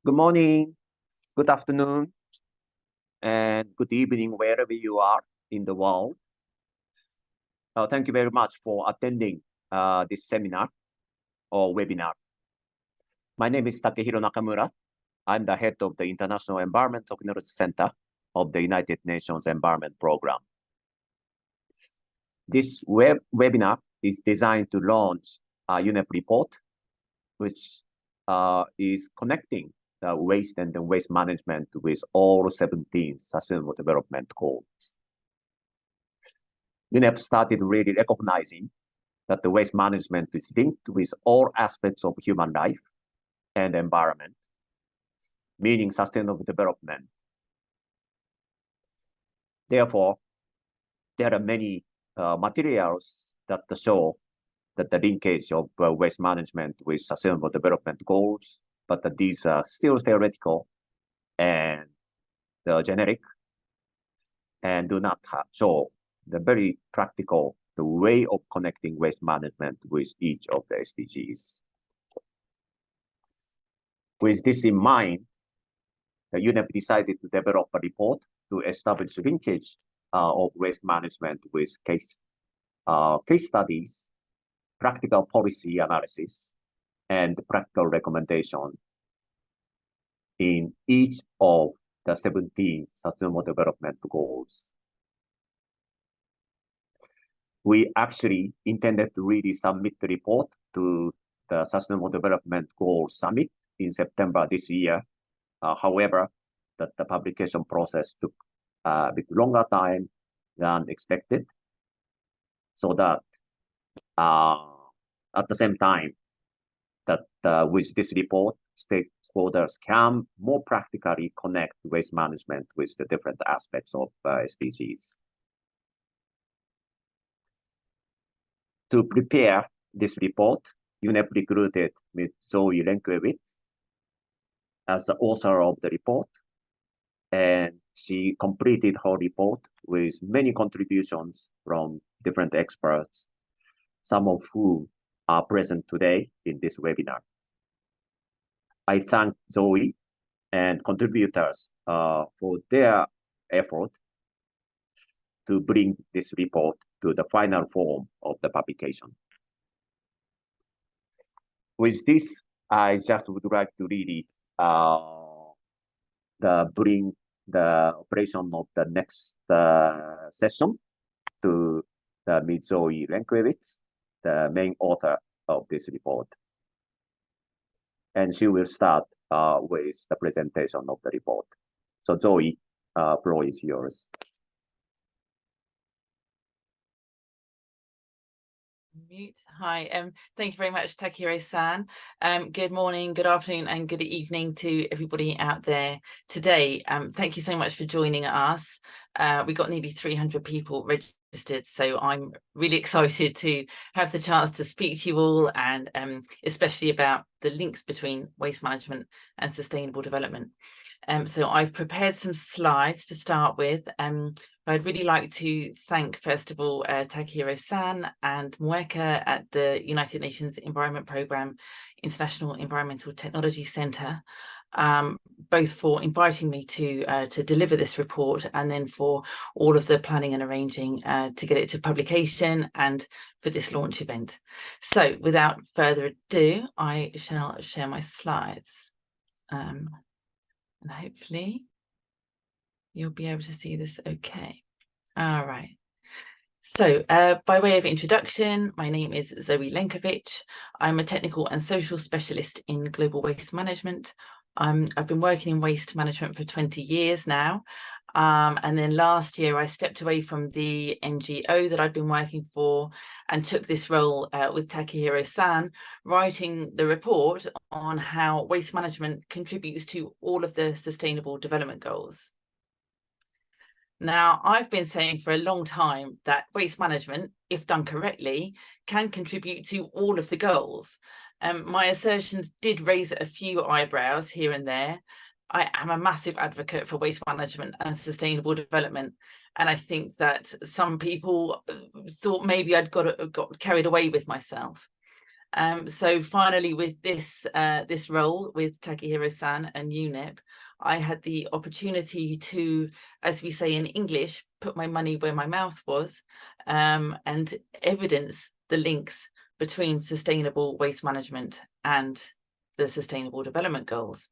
Good morning, good afternoon, and good evening, wherever you are in the world. Thank you very much for attending this seminar or webinar. My name is Takehiro Nakamura. I'm the head of the International Environment Technology Center of the United Nations Environment Program. This webinar is designed to launch a UNEP report, which is connecting the waste and the waste management with all 17 Sustainable Development Goals. UNEP started really recognizing that the waste management is linked with all aspects of human life and environment, meaning sustainable development. Therefore, there are many materials that show that the linkage of waste management with sustainable development goals, but that these are still theoretical and generic and do not show the very practical way of connecting waste management with each of the SDGs. With this in mind, the UNEP decided to develop a report to establish linkage of waste management with case studies, practical policy analysis, and practical recommendation in each of the 17 Sustainable Development Goals. We actually intended to really submit the report to the Sustainable Development Goals Summit in September this year. However, the publication process took a bit longer time than expected, so that at the same time that with this report, stakeholders can more practically connect waste management with the different aspects of SDGs. To prepare this report, UNEP recruited Ms. Zoë Lenkiewicz as the author of the report, and she completed her report with many contributions from different experts, some of whom are present today in this webinar. I thank Zoe and contributors for their effort to bring this report to the final form of the publication. With this, I just would like to really bring the operation of the next session to Ms. Zoë Lenkiewicz, the main author of this report. And she will start with the presentation of the report. So Zoe, floor is yours. Mute. Hi, thank you very much, Takehiro-san. Good morning, good afternoon, and good evening to everybody out there today. Thank you so much for joining us. We got nearly 300 people registered, so I'm really excited to have the chance to speak to you all, and especially about the links between waste management and sustainable development. So I've prepared some slides to start with. I'd really like to thank, first of all, Takehiro-san and Mweka at the United Nations Environment Program International Environmental Technology Center, both for inviting me to deliver this report, and then for all of the planning and arranging to get it to publication and for this launch event. So without further ado, I shall share my slides. And hopefully you'll be able to see this okay. All right. So by way of introduction, my name is Zoë Lenkiewicz. I'm a technical and social specialist in global waste management. I've been working in waste management for 20 years now. And then last year I stepped away from the NGO that I'd been working for and took this role with Takehiro-san, writing the report on how waste management contributes to all of the Sustainable Development Goals. Now, I've been saying for a long time that waste management, if done correctly, can contribute to all of the goals. My assertions did raise a few eyebrows here and there. I am a massive advocate for waste management and sustainable development, and I think that some people thought maybe I'd got carried away with myself. So finally, with this this role with Takehiro-san and UNEP, I had the opportunity to, as we say in English, put my money where my mouth was, and evidence the links between sustainable waste management and the Sustainable Development Goals.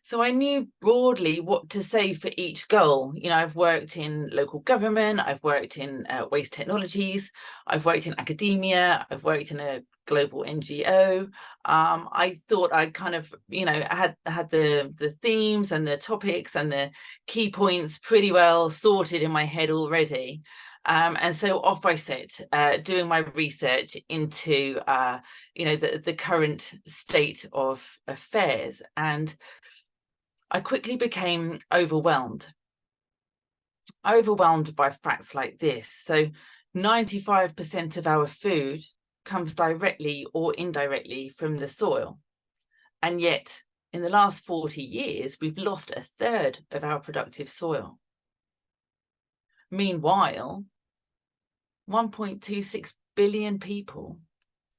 So I knew broadly what to say for each goal. You know, I've worked in local government, I've worked in waste technologies, I've worked in academia, I've worked in a global NGO. I thought I kind of, you know, had the themes and the topics and the key points pretty well sorted in my head already. And so off I set, doing my research into, you know, the current state of affairs. And I quickly became overwhelmed by facts like this. So 95% of our food comes directly or indirectly from the soil. And yet, in the last 40 years, we've lost a third of our productive soil. Meanwhile, 1.26 billion people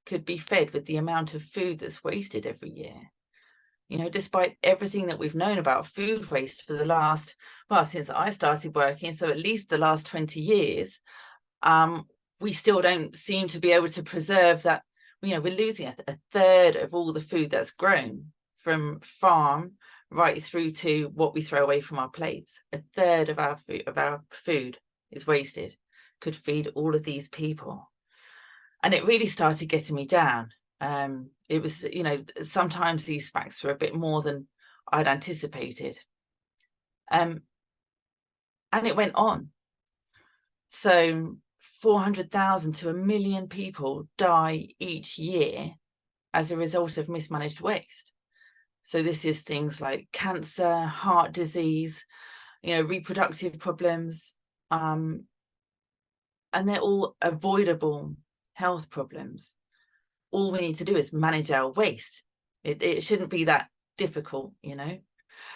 could be fed with the amount of food that's wasted every year. You know, despite everything that we've known about food waste for the last, well, since I started working, so at least the last 20 years, we still don't seem to be able to preserve that. You know, we're losing a third of all the food that's grown from farm right through to what we throw away from our plates. A third of our food is wasted, could feed all of these people. And it really started getting me down. It was, you know, sometimes these facts were a bit more than I'd anticipated. And it went on. So 400,000 to 1 million people die each year as a result of mismanaged waste. So this is things like cancer, heart disease, you know, reproductive problems, and they're all avoidable health problems. All we need to do is manage our waste. It shouldn't be that difficult, you know.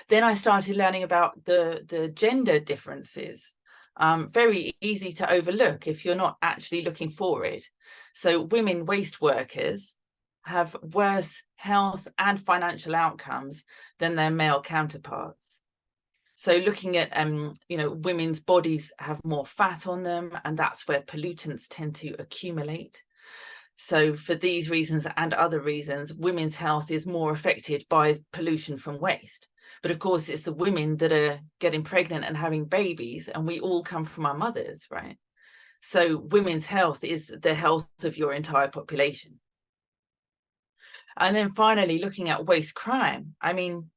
Then I started learning about the gender differences. Very easy to overlook if you're not actually looking for it. So women waste workers have worse health and financial outcomes than their male counterparts. So looking at, you know, women's bodies have more fat on them, and that's where pollutants tend to accumulate. So for these reasons and other reasons, women's health is more affected by pollution from waste. But of course, it's the women that are getting pregnant and having babies, and we all come from our mothers, right? So women's health is the health of your entire population. And then finally, looking at waste crime. I mean,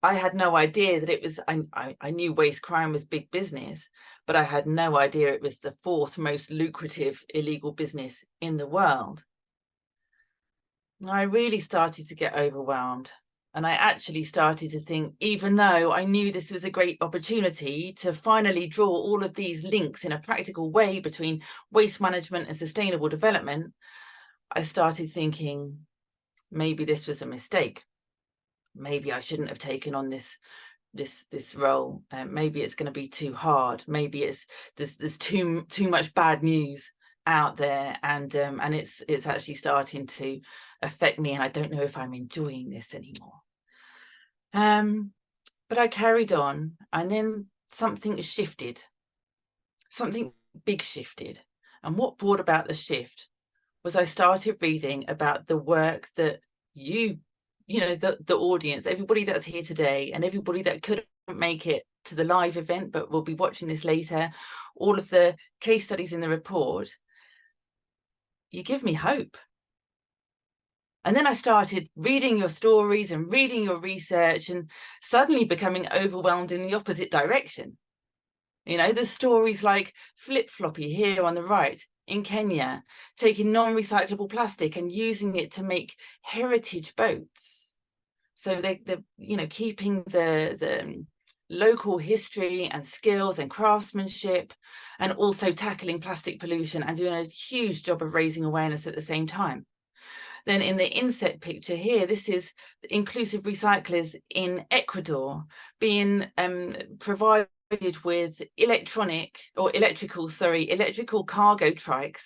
I had no idea that it was, I knew waste crime was big business, but I had no idea it was the 4th most lucrative illegal business in the world. And I really started to get overwhelmed. And I actually started to think, even though I knew this was a great opportunity to finally draw all of these links in a practical way between waste management and sustainable development, I started thinking, maybe this was a mistake. Maybe I shouldn't have taken on this role. Maybe it's going to be too hard. Maybe there's too much bad news out there, and it's actually starting to affect me, and I don't know if I'm enjoying this anymore. But I carried on, and then something shifted. Something big shifted. And what brought about the shift was I started reading about the work that you know, the audience, everybody that's here today, and everybody that couldn't make it to the live event but will be watching this later, all of the case studies in the report, you give me hope. And then I started reading your stories and reading your research, and suddenly becoming overwhelmed in the opposite direction. You know, there's stories like Flip Floppy here on the right in Kenya, taking non-recyclable plastic and using it to make heritage boats. So they're you know, keeping the local history and skills and craftsmanship, and also tackling plastic pollution and doing a huge job of raising awareness at the same time. Then in the inset picture here, this is inclusive recyclers in Ecuador being provided with electrical cargo trikes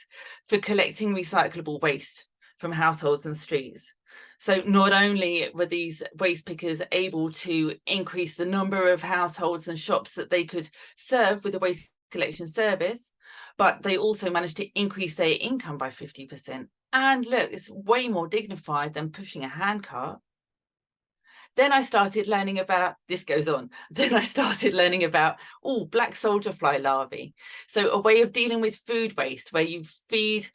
for collecting recyclable waste from households and streets. So not only were these waste pickers able to increase the number of households and shops that they could serve with the waste collection service, but they also managed to increase their income by 50%. And look, it's way more dignified than pushing a handcart. Then I started learning about, this goes on, then I started learning about, black soldier fly larvae. So a way of dealing with food waste where you feed,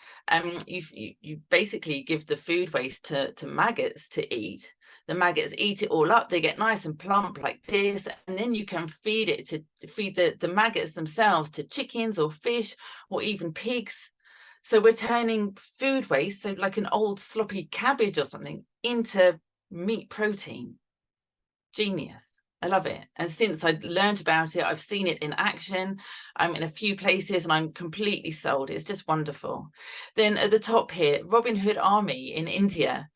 you basically give the food waste to maggots to eat. The maggots eat it all up, they get nice and plump like this, and then you can feed it to feed the maggots themselves to chickens or fish or even pigs. So we're turning food waste, so like an old sloppy cabbage or something, into meat protein. Genius. I love it. And since I learned about it, I've seen it in action. I'm in a few places and I'm completely sold. It's just wonderful. Then at the top here, Robin Hood Army in India,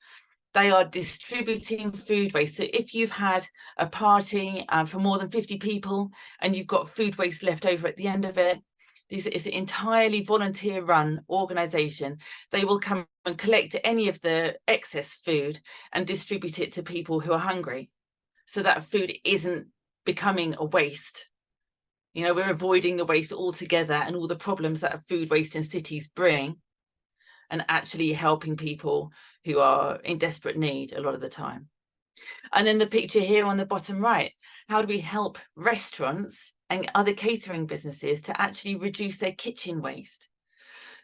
they are distributing food waste. So if you've had a party for more than 50 people and you've got food waste left over at the end of it, this is an entirely volunteer run organization. They will come and collect any of the excess food and distribute it to people who are hungry. So that food isn't becoming a waste. You know, we're avoiding the waste altogether and all the problems that food waste in cities bring, and actually helping people who are in desperate need a lot of the time. And then the picture here on the bottom right, how do we help restaurants and other catering businesses to actually reduce their kitchen waste?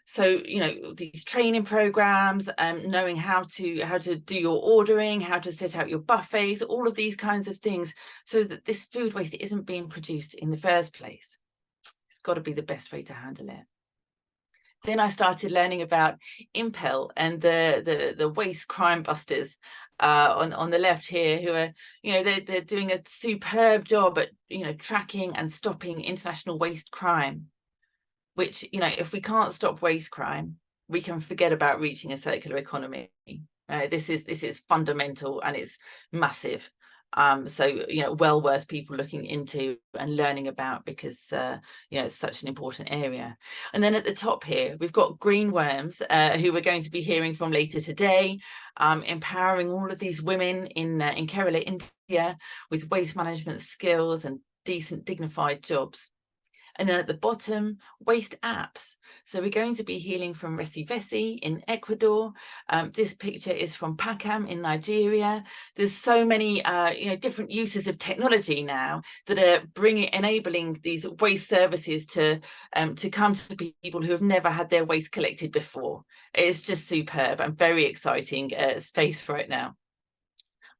So, you know, these training programs, knowing how to do your ordering, how to set out your buffets, all of these kinds of things, so that this food waste isn't being produced in the first place. It's got to be the best way to handle it. Then I started learning about Impel and the waste crime busters on the left here, who are, you know, they're doing a superb job at, you know, tracking and stopping international waste crime. Which, you know, if we can't stop waste crime, we can forget about reaching a circular economy. This is fundamental and it's massive. So, you know, well worth people looking into and learning about, because, you know, it's such an important area. And then at the top here, we've got green worms, who we're going to be hearing from later today, empowering all of these women in Kerala, India, with waste management skills and decent, dignified jobs. And then at the bottom, waste apps. So we're going to be hearing from Resi Vesi in Ecuador. This picture is from Pakam in Nigeria. There's so many you know, different uses of technology now that are enabling these waste services to come to people who have never had their waste collected before. It's just superb and very exciting space for it now.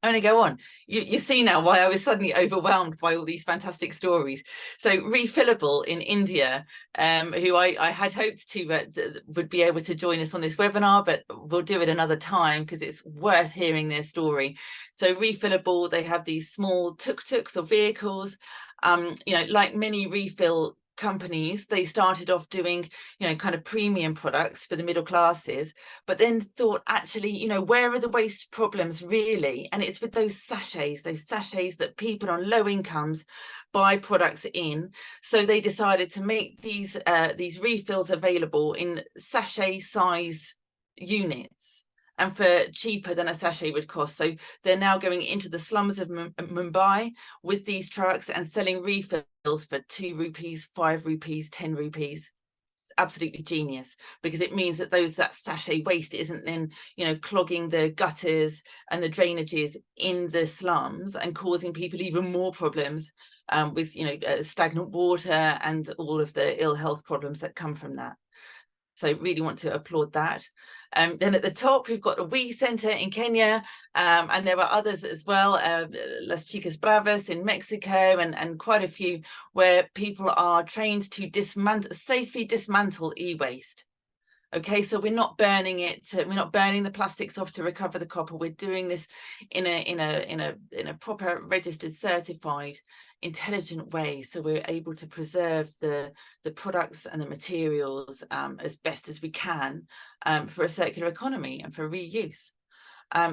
I'm going to go on. You see now why I was suddenly overwhelmed by all these fantastic stories. So Refillable in India, who I had hoped to would be able to join us on this webinar, but we'll do it another time because it's worth hearing their story. So Refillable, they have these small tuk-tuks or vehicles, you know, like many refill companies. They started off doing, you know, kind of premium products for the middle classes, but then thought, actually, you know, where are the waste problems really? And it's with those sachets that people on low incomes buy products in. So they decided to make these refills available in sachet size units, and for cheaper than a sachet would cost. So they're now going into the slums of Mumbai with these trucks and selling refills for 2 rupees, 5 rupees, 10 rupees. It's absolutely genius, because it means that that sachet waste isn't then, you know, clogging the gutters and the drainages in the slums and causing people even more problems with, you know, stagnant water and all of the ill health problems that come from that. So really want to applaud that. Then at the top, we've got a WE Center in Kenya, and there are others as well, Las Chicas Bravas in Mexico, and quite a few where people are trained to safely dismantle e-waste. Okay, so we're not burning it, we're not burning the plastics off to recover the copper. We're doing this in a proper, registered, certified, intelligent way, so we're able to preserve the products and the materials as best as we can for a circular economy and for reuse.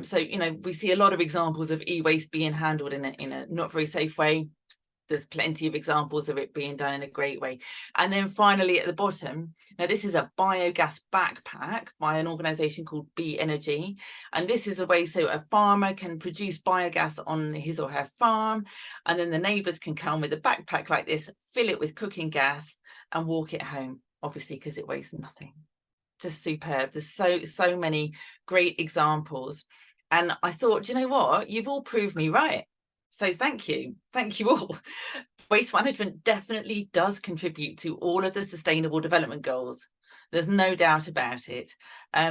So, you know, we see a lot of examples of e-waste being handled in a not very safe way. there's plenty of examples of it being done in a great way. And then finally at the bottom, now this is a biogas backpack by an organization called B Energy. And this is a way so a farmer can produce biogas on his or her farm. And then the neighbors can come with a backpack like this, fill it with cooking gas and walk it home, obviously, because it weighs nothing. Just superb. There's so many great examples. And I thought, you know what? You've all proved me right. So thank you all. Waste management definitely does contribute to all of the sustainable development goals. There's no doubt about it.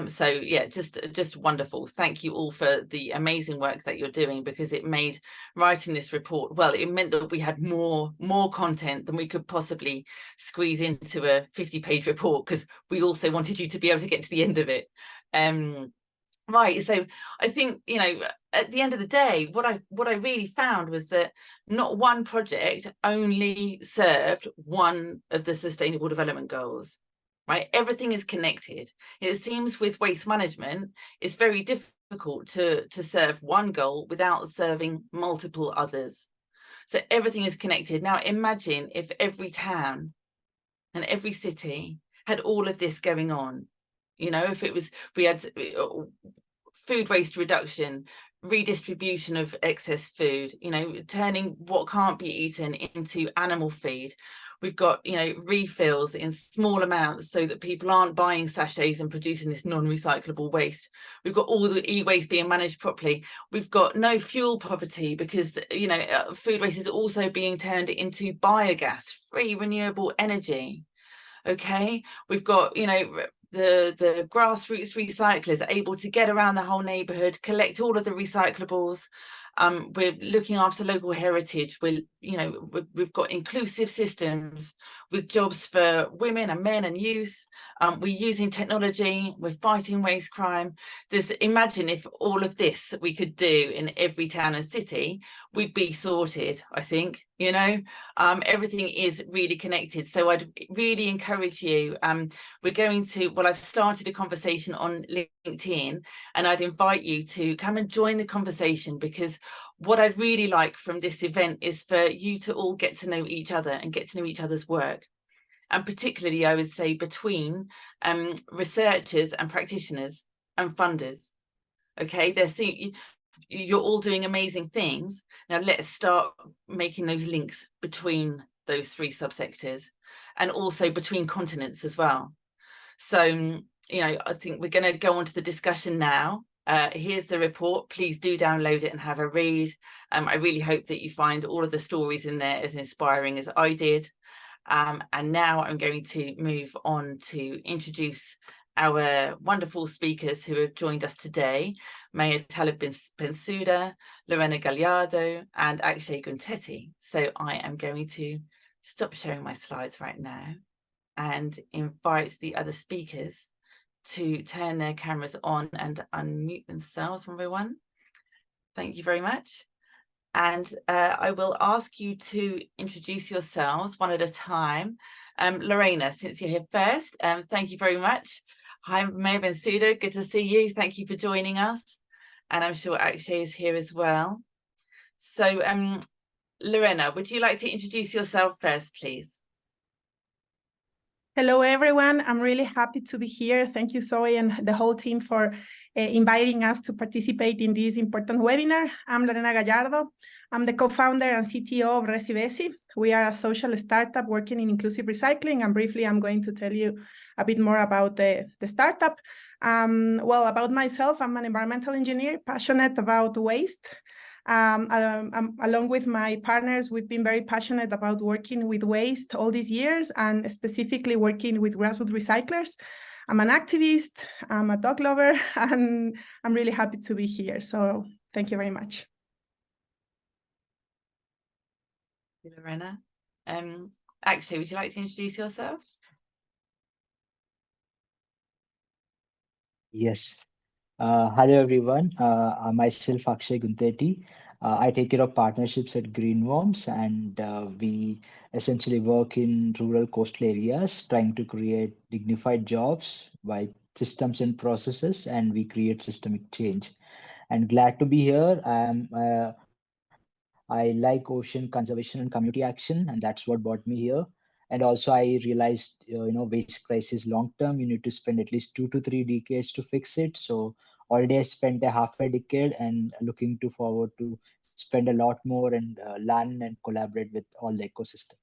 So yeah, just wonderful. Thank you all for the amazing work that you're doing, because it made writing this report, well, it meant that we had more content than we could possibly squeeze into a 50-page report, because we also wanted you to be able to get to the end of it. Right, so I think, you know, at the end of the day, what I really found was that not one project only served one of the Sustainable Development Goals, right? Everything is connected. It seems with waste management, it's very difficult to serve one goal without serving multiple others. So everything is connected. Now imagine if every town and every city had all of this going on. You know, if it was, we had food waste reduction, redistribution of excess food, you know, turning what can't be eaten into animal feed. We've got, you know, refills in small amounts so that people aren't buying sachets and producing this non-recyclable waste. We've got all the e-waste being managed properly. We've got no fuel poverty, because, you know, food waste is also being turned into biogas, free renewable energy. Okay, we've got, you know, the grassroots recyclers are able to get around the whole neighborhood, collect all of the recyclables. We're looking after local heritage. We've got inclusive systems with jobs for women and men and youth. We're using technology. We're fighting waste crime. Imagine if all of this we could do in every town and city, we'd be sorted, I think. You know, everything is really connected. So I'd really encourage you. I've started a conversation on LinkedIn, and I'd invite you to come and join the conversation, because what I'd really like from this event is for you to all get to know each other and get to know each other's work. And particularly, I would say, between researchers and practitioners and funders. Okay, you're all doing amazing things. Now let's start making those links between those three subsectors, and also between continents as well. So, you know, I think we're going to go on to the discussion now. Here's the report. Please do download it and have a read. I really hope that you find all of the stories in there as inspiring as I did. And now I'm going to move on to introduce our wonderful speakers who have joined us today, Maya Talib Bensouda, Lorena Gallardo, and Akshay Guntetti. So I am going to stop sharing my slides right now and invite the other speakers to turn their cameras on and unmute themselves, one by one. Thank you very much. And I will ask you to introduce yourselves one at a time. Lorena, since you're here first, thank you very much. Hi, Maya Bensouda, good to see you. Thank you for joining us. And I'm sure Akshay is here as well. So Lorena, would you like to introduce yourself first, please? Hello, everyone. I'm really happy to be here. Thank you, Zoe, and the whole team for inviting us to participate in this important webinar. I'm Lorena Gallardo. I'm the co-founder and CTO of Resibesi. We are a social startup working in inclusive recycling, and briefly, I'm going to tell you a bit more about the startup. Well, about myself, I'm an environmental engineer, passionate about waste. Along with my partners, we've been very passionate about working with waste all these years, and specifically working with grassroots recyclers. I'm an activist, I'm a dog lover, and I'm really happy to be here. So thank you very much. Thank you, Lorena. Akshay, would you like to introduce yourself? Yes. Hello, everyone. Myself, Akshay Guntetti. I take care of partnerships at Greenworms, and we essentially work in rural coastal areas, trying to create dignified jobs by systems and processes, and we create systemic change. And glad to be here. I'm I like ocean conservation and community action, and that's what brought me here. And also, I realized, waste crisis long term, you need to spend at least 2 to 3 decades to fix it. So already I spent a half a decade and looking to forward to spend a lot more and learn and collaborate with all the ecosystem.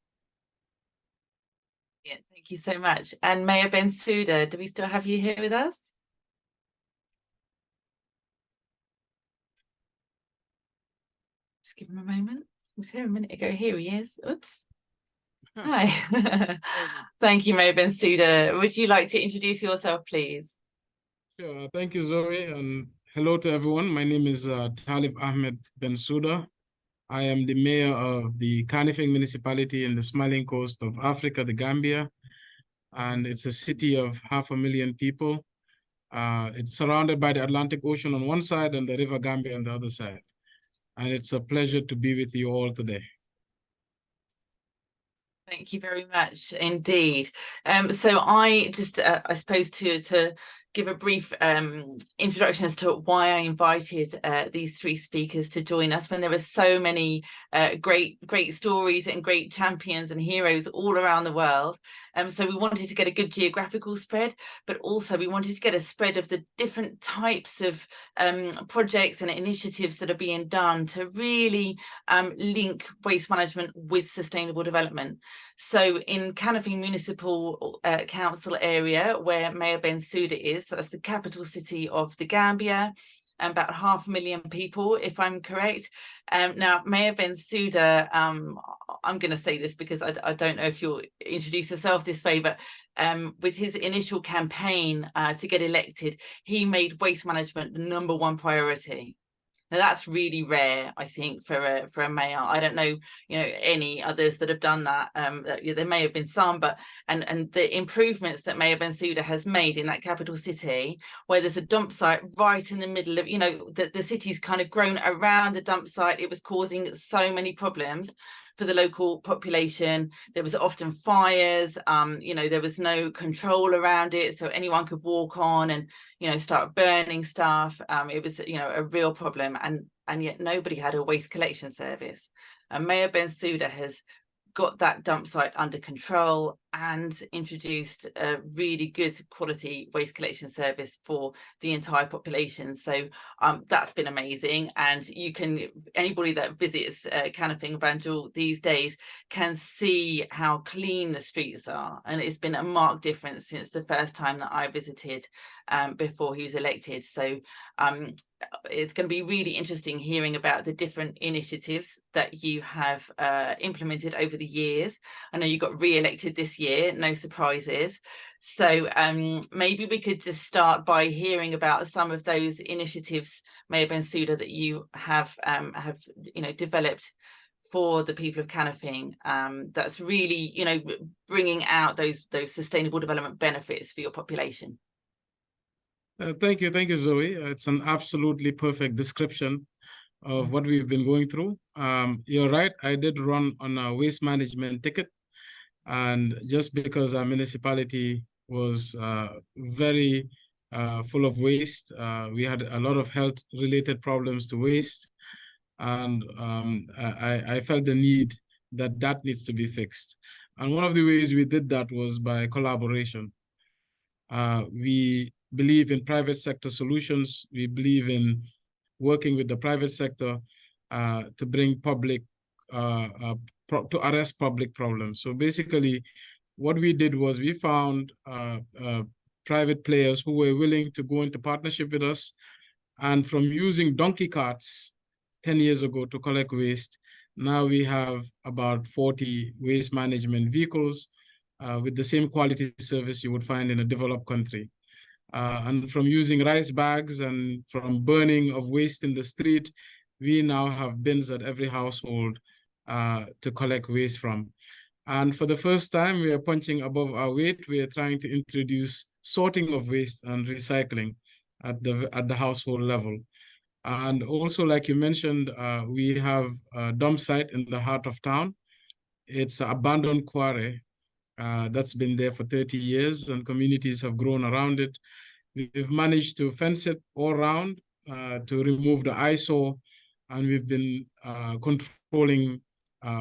Yeah, thank you so much. And Mayor Bensouda, do we still have you here with us? Just give him a moment. He was here a minute ago. Here he is. Oops. Hi. Thank you, Mayor Bensouda. Would you like to introduce yourself, please? Sure. Thank you, Zoe, and hello to everyone. My name is Talib Ahmed Bensouda. I am the mayor of the Kanifing municipality in the Smiling Coast of Africa, the Gambia, and it's a city of 500,000 people. It's surrounded by the Atlantic Ocean on one side and the River Gambia on the other side. And it's a pleasure to be with you all today. Thank you very much indeed. So I just, I suppose to give a brief introduction as to why I invited these three speakers to join us when there were so many great stories and great champions and heroes all around the world. So we wanted to get a good geographical spread, but also we wanted to get a spread of the different types of projects and initiatives that are being done to really link waste management with sustainable development. So in Kanifing Municipal Council area, where Mayor Bensouda is, so that's the capital city of the Gambia, and about 500,000 people, if I'm correct. Now, Mayor Bensouda, I'm going to say this because I don't know if you'll introduce yourself this way, but with his initial campaign to get elected, he made waste management the #1 priority. Now that's really rare, I think, for a mayor. I don't know, any others that have done that. There may have been some, but and the improvements that Mayor Bensouda has made in that capital city, where there's a dump site right in the middle of, the city's kind of grown around the dump site. It was causing so many problems for the local population. There was often fires, there was no control around it, so anyone could walk on and start burning stuff. It was a real problem, and yet nobody had a waste collection service. And Mayor Bensouda has got that dump site under control and introduced a really good quality waste collection service for the entire population. So that's been amazing. And anybody that visits Kanifing Banjul these days can see how clean the streets are. And it's been a marked difference since the first time that I visited before he was elected. So it's going to be really interesting hearing about the different initiatives that you have implemented over the years. I know you got re-elected this year, no surprises. So maybe we could just start by hearing about some of those initiatives, Mayor Bensouda, that you have developed for the people of Kanifing. That's really, bringing out those sustainable development benefits for your population. Thank you, Zoe. It's an absolutely perfect description of what we've been going through. You're right, I did run on a waste management ticket. And just because our municipality was very full of waste, we had a lot of health-related problems to waste. And I felt the need that needs to be fixed. And one of the ways we did that was by collaboration. We believe in private sector solutions. We believe in working with the private sector to bring public, to arrest public problems. So basically, what we did was we found private players who were willing to go into partnership with us. And from using donkey carts 10 years ago to collect waste, now we have about 40 waste management vehicles with the same quality service you would find in a developed country. And from using rice bags and from burning of waste in the street, we now have bins at every household to collect waste from. And for the first time, we are punching above our weight. We are trying to introduce sorting of waste and recycling at the household level. And also, like you mentioned, we have a dump site in the heart of town. It's an abandoned quarry that's been there for 30 years, and communities have grown around it. We've managed to fence it all around to remove the eyesore, and we've been controlling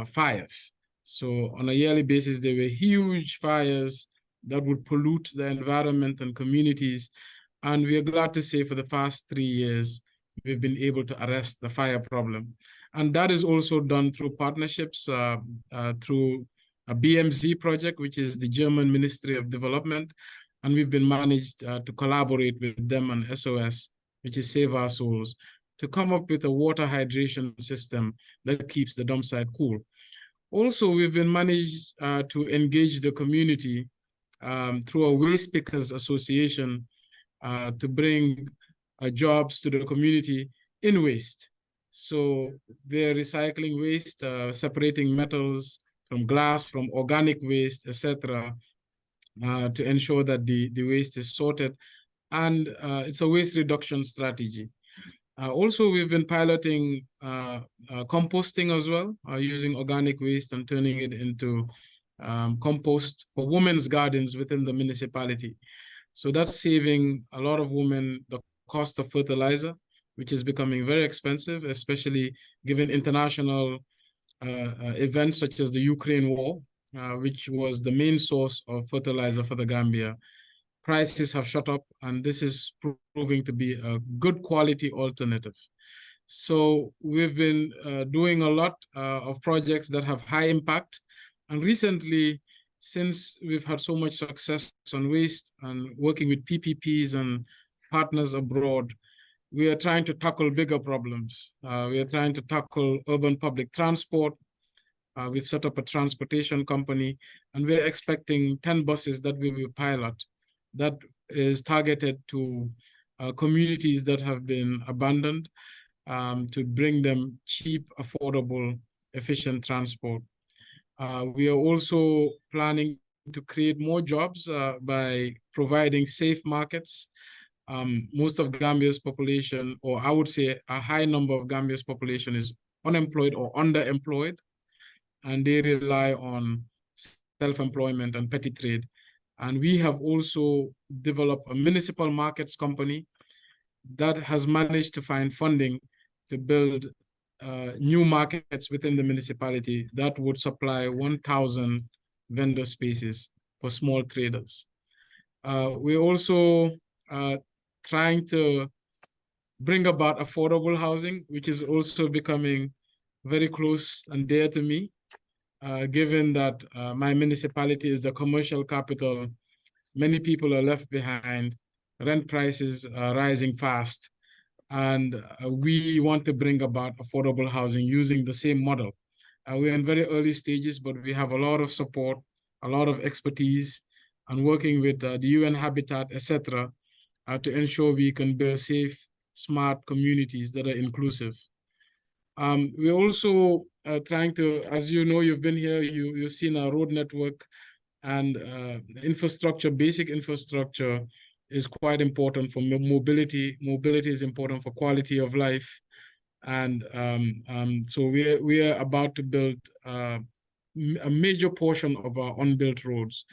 fires. So on a yearly basis, there were huge fires that would pollute the environment and communities. And we are glad to say for the past 3 years, we've been able to arrest the fire problem. And that is also done through partnerships, through a BMZ project, which is the German Ministry of Development. And we've been managed to collaborate with them and SOS, which is Save Our Souls, to come up with a water hydration system that keeps the dump site cool. Also, we've been managed to engage the community through a Waste Pickers Association to bring jobs to the community in waste. So they're recycling waste, separating metals from glass, from organic waste, etc., to ensure that the waste is sorted. And it's a waste reduction strategy. Also, we've been piloting composting as well, using organic waste and turning it into compost for women's gardens within the municipality. So that's saving a lot of women the cost of fertilizer, which is becoming very expensive, especially given international events such as the Ukraine war, which was the main source of fertilizer for the Gambia. Prices have shot up, and this is proving to be a good quality alternative. So we've been doing a lot of projects that have high impact. And recently, since we've had so much success on waste and working with PPPs and partners abroad, we are trying to tackle bigger problems. We are trying to tackle urban public transport. We've set up a transportation company, and we're expecting 10 buses that we will pilot that is targeted to communities that have been abandoned, to bring them cheap, affordable, efficient transport. We are also planning to create more jobs by providing safe markets. Most of Gambia's population, or I would say a high number of Gambia's population, is unemployed or underemployed, and they rely on self-employment and petty trade. And we have also developed a municipal markets company that has managed to find funding to build new markets within the municipality that would supply 1,000 vendor spaces for small traders. We're also trying to bring about affordable housing, which is also becoming very close and dear to me. Given that my municipality is the commercial capital, many people are left behind, rent prices are rising fast, and we want to bring about affordable housing using the same model. We're in very early stages, but we have a lot of support, a lot of expertise, and working with the UN Habitat, etc., to ensure we can build safe, smart communities that are inclusive. We're also trying to, as you know, you've been here, you've seen our road network, and infrastructure, basic infrastructure is quite important for mobility. Mobility is important for quality of life. And so we are about to build a major portion of our unbuilt roads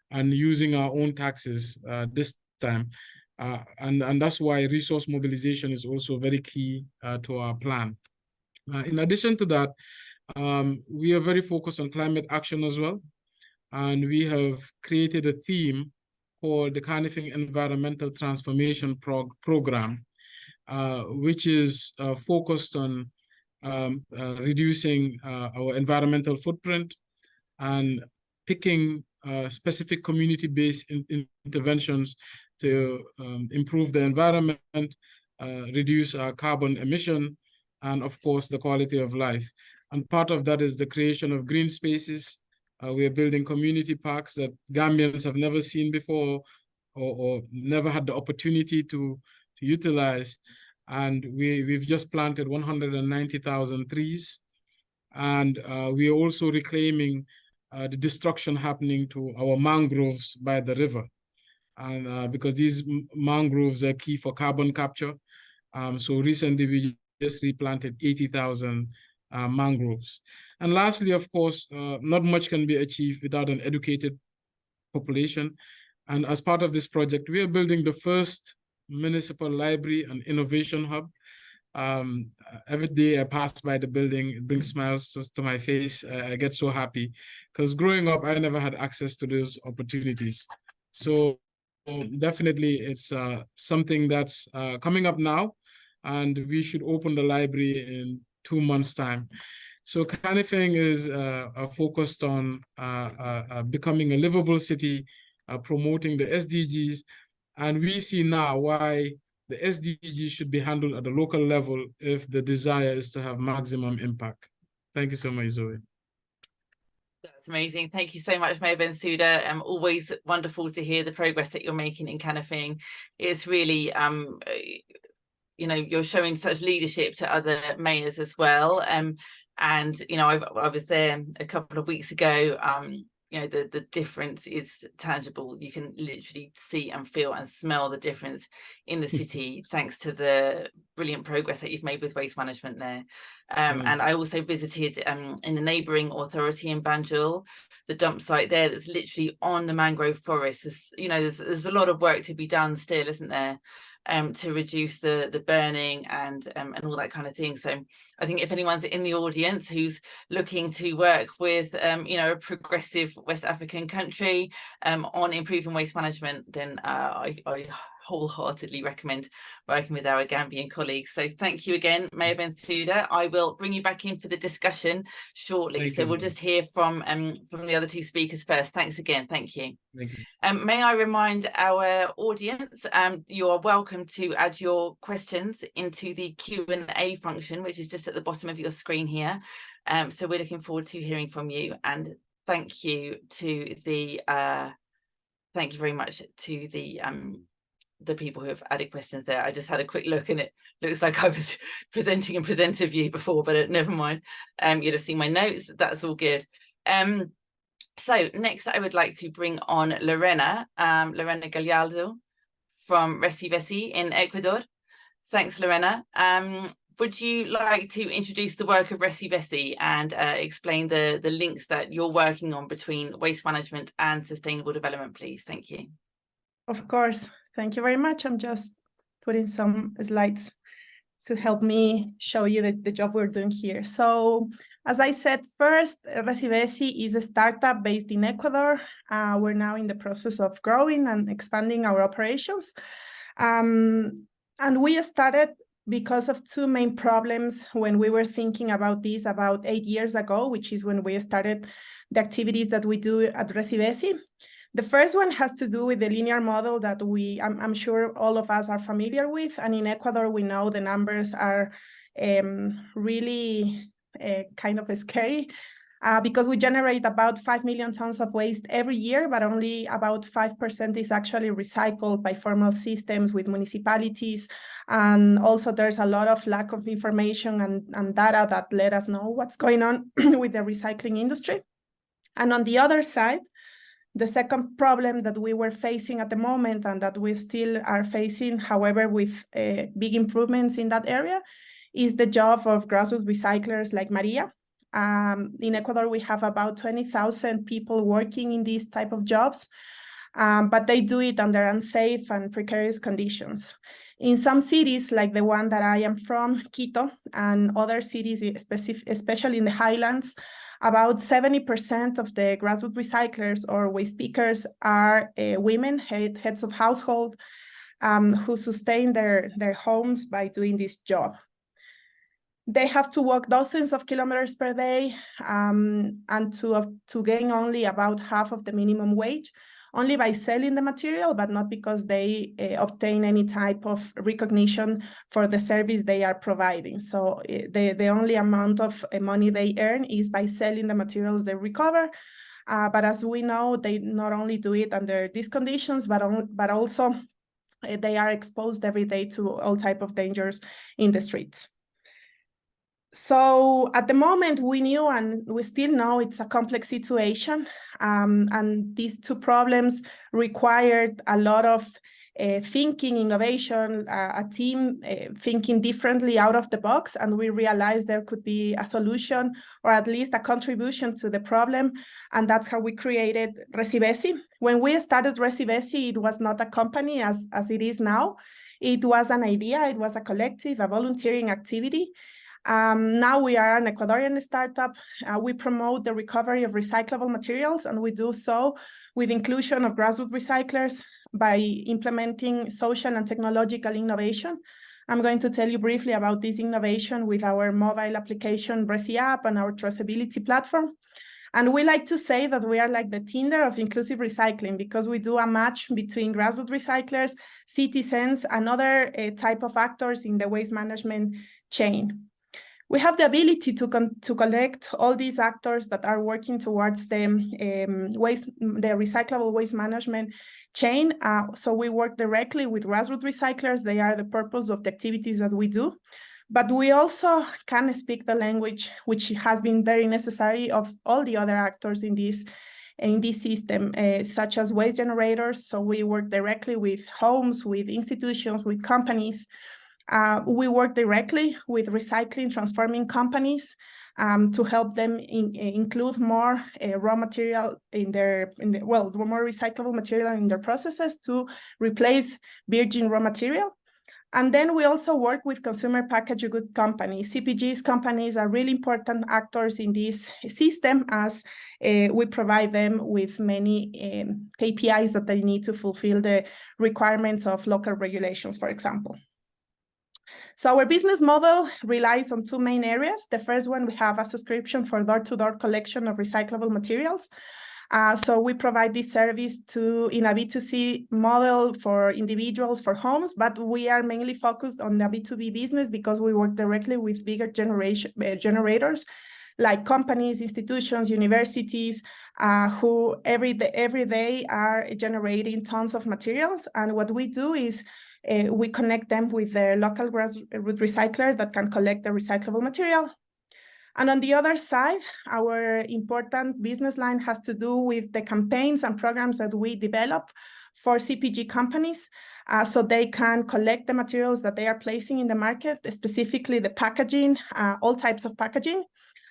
and using our own taxes this time. And that's why resource mobilization is also very key to our plan. In addition to that, we are very focused on climate action as well. And we have created a theme called the Carnifing Environmental Transformation Program, which is focused on reducing our environmental footprint and picking specific community-based interventions to improve the environment, reduce our carbon emission, and of course, the quality of life. And part of that is the creation of green spaces. We are building community parks that Gambians have never seen before or never had the opportunity to utilize. And we've just planted 190,000 trees. And we are also reclaiming the destruction happening to our mangroves by the river. And because these mangroves are key for carbon capture. So recently we just replanted 80,000 mangroves. And lastly, of course, not much can be achieved without an educated population. And as part of this project, we are building the first municipal library and innovation hub Every day I pass by the building, it brings smiles to my face. I get so happy because growing up, I never had access to those opportunities. So definitely it's something that's coming up now, and we should open the library in 2 months' time. So Kanifing is focused on becoming a livable city, promoting the SDGs, and we see now why the SDGs should be handled at the local level if the desire is to have maximum impact. Thank you so much, Zoe. That's amazing. Thank you so much, Mayor Bensouda. Always wonderful to hear the progress that you're making in Kanifing. It's really, you know, you're showing such leadership to other mayors as well. And, you know, I was there a couple of weeks ago. You know, the difference is tangible. You can literally see and feel and smell the difference in the city thanks to the brilliant progress that you've made with waste management there. And I also visited in the neighbouring authority in Banjul, the dump site there that's literally on the mangrove forest. You know, there's a lot of work to be done still, isn't there? To reduce the burning and all that kind of thing. So I think if anyone's in the audience who's looking to work with you know, a progressive West African country on improving waste management, then I wholeheartedly recommend working with our Gambian colleagues. So thank you again, Mayor Bensouda. I will bring you back in for the discussion shortly. So we'll just hear from the other two speakers first. Thanks again. Thank you. Thank you. May I remind our audience, you are welcome to add your questions into the Q&A function, which is just at the bottom of your screen here. So we're looking forward to hearing from you, and thank you to the thank you very much to the people who have added questions there. I just had a quick look and it looks like I was presenting in presenter view before, but never mind. You'd have seen my notes. That's all good. So next I would like to bring on Lorena Gallardo from Resivesi in Ecuador. Thanks, Lorena. Would you like to introduce the work of Resivesi and explain the links that you're working on between waste management and sustainable development, please? Thank you. Of course. Thank you very much. I'm just putting some slides to help me show you the job we're doing here. So as I said, first, Resivesi is a startup based in Ecuador. We're now in the process of growing and expanding our operations. And we started because of two main problems when we were thinking about this about 8 years ago, which is when we started the activities that we do at Resivesi. The first one has to do with the linear model that I'm sure all of us are familiar with. And in Ecuador, we know the numbers are really kind of scary because we generate about 5 million tons of waste every year, but only about 5% is actually recycled by formal systems with municipalities. And also there's a lot of lack of information and data that let us know what's going on with the recycling industry. And on the other side, the second problem that we were facing at the moment and that we still are facing, however, with big improvements in that area, is the job of grassroots recyclers like Maria. In Ecuador, we have about 20,000 people working in these type of jobs, but they do it under unsafe and precarious conditions. In some cities, like the one that I am from, Quito, and other cities, especially in the highlands, about 70% of the grassroots recyclers or waste pickers are women, heads of household, who sustain their homes by doing this job. They have to walk dozens of kilometers per day and to gain only about half of the minimum wage, only by selling the material, but not because they obtain any type of recognition for the service they are providing. So the only amount of money they earn is by selling the materials they recover. But as we know, they not only do it under these conditions, but also they are exposed every day to all type of dangers in the streets. So at the moment, we knew and we still know it's a complex situation. And these two problems required a lot of thinking, innovation, a team thinking differently out of the box. And we realized there could be a solution or at least a contribution to the problem. And that's how we created Resivesi. When we started Resivesi, it was not a company as it is now. It was an idea, it was a collective, a volunteering activity. Now we are an Ecuadorian startup. We promote the recovery of recyclable materials, and we do so with inclusion of grassroots recyclers by implementing social and technological innovation. I'm going to tell you briefly about this innovation with our mobile application, Resi app, and our traceability platform. And we like to say that we are like the Tinder of inclusive recycling, because we do a match between grassroots recyclers, citizens, and other type of actors in the waste management chain. We have the ability to collect all these actors that are working towards the recyclable waste management chain. So we work directly with grassroots recyclers. They are the purpose of the activities that we do. But we also can speak the language, which has been very necessary, of all the other actors in this system, such as waste generators. So we work directly with homes, with institutions, with companies. We work directly with recycling, transforming companies to help them include more raw material more recyclable material in their processes to replace virgin raw material. And then we also work with consumer packaged goods companies. CPGs companies are really important actors in this system, as we provide them with many KPIs that they need to fulfill the requirements of local regulations, for example. So our business model relies on two main areas. The first one, we have a subscription for door-to-door collection of recyclable materials. So we provide this service in a B2C model for individuals, for homes, but we are mainly focused on the B2B business because we work directly with bigger generators like companies, institutions, universities, who every day are generating tons of materials. And what we do is we connect them with their local grassroots recycler that can collect the recyclable material. And on the other side, our important business line has to do with the campaigns and programs that we develop for CPG companies, so they can collect the materials that they are placing in the market, specifically the packaging, all types of packaging.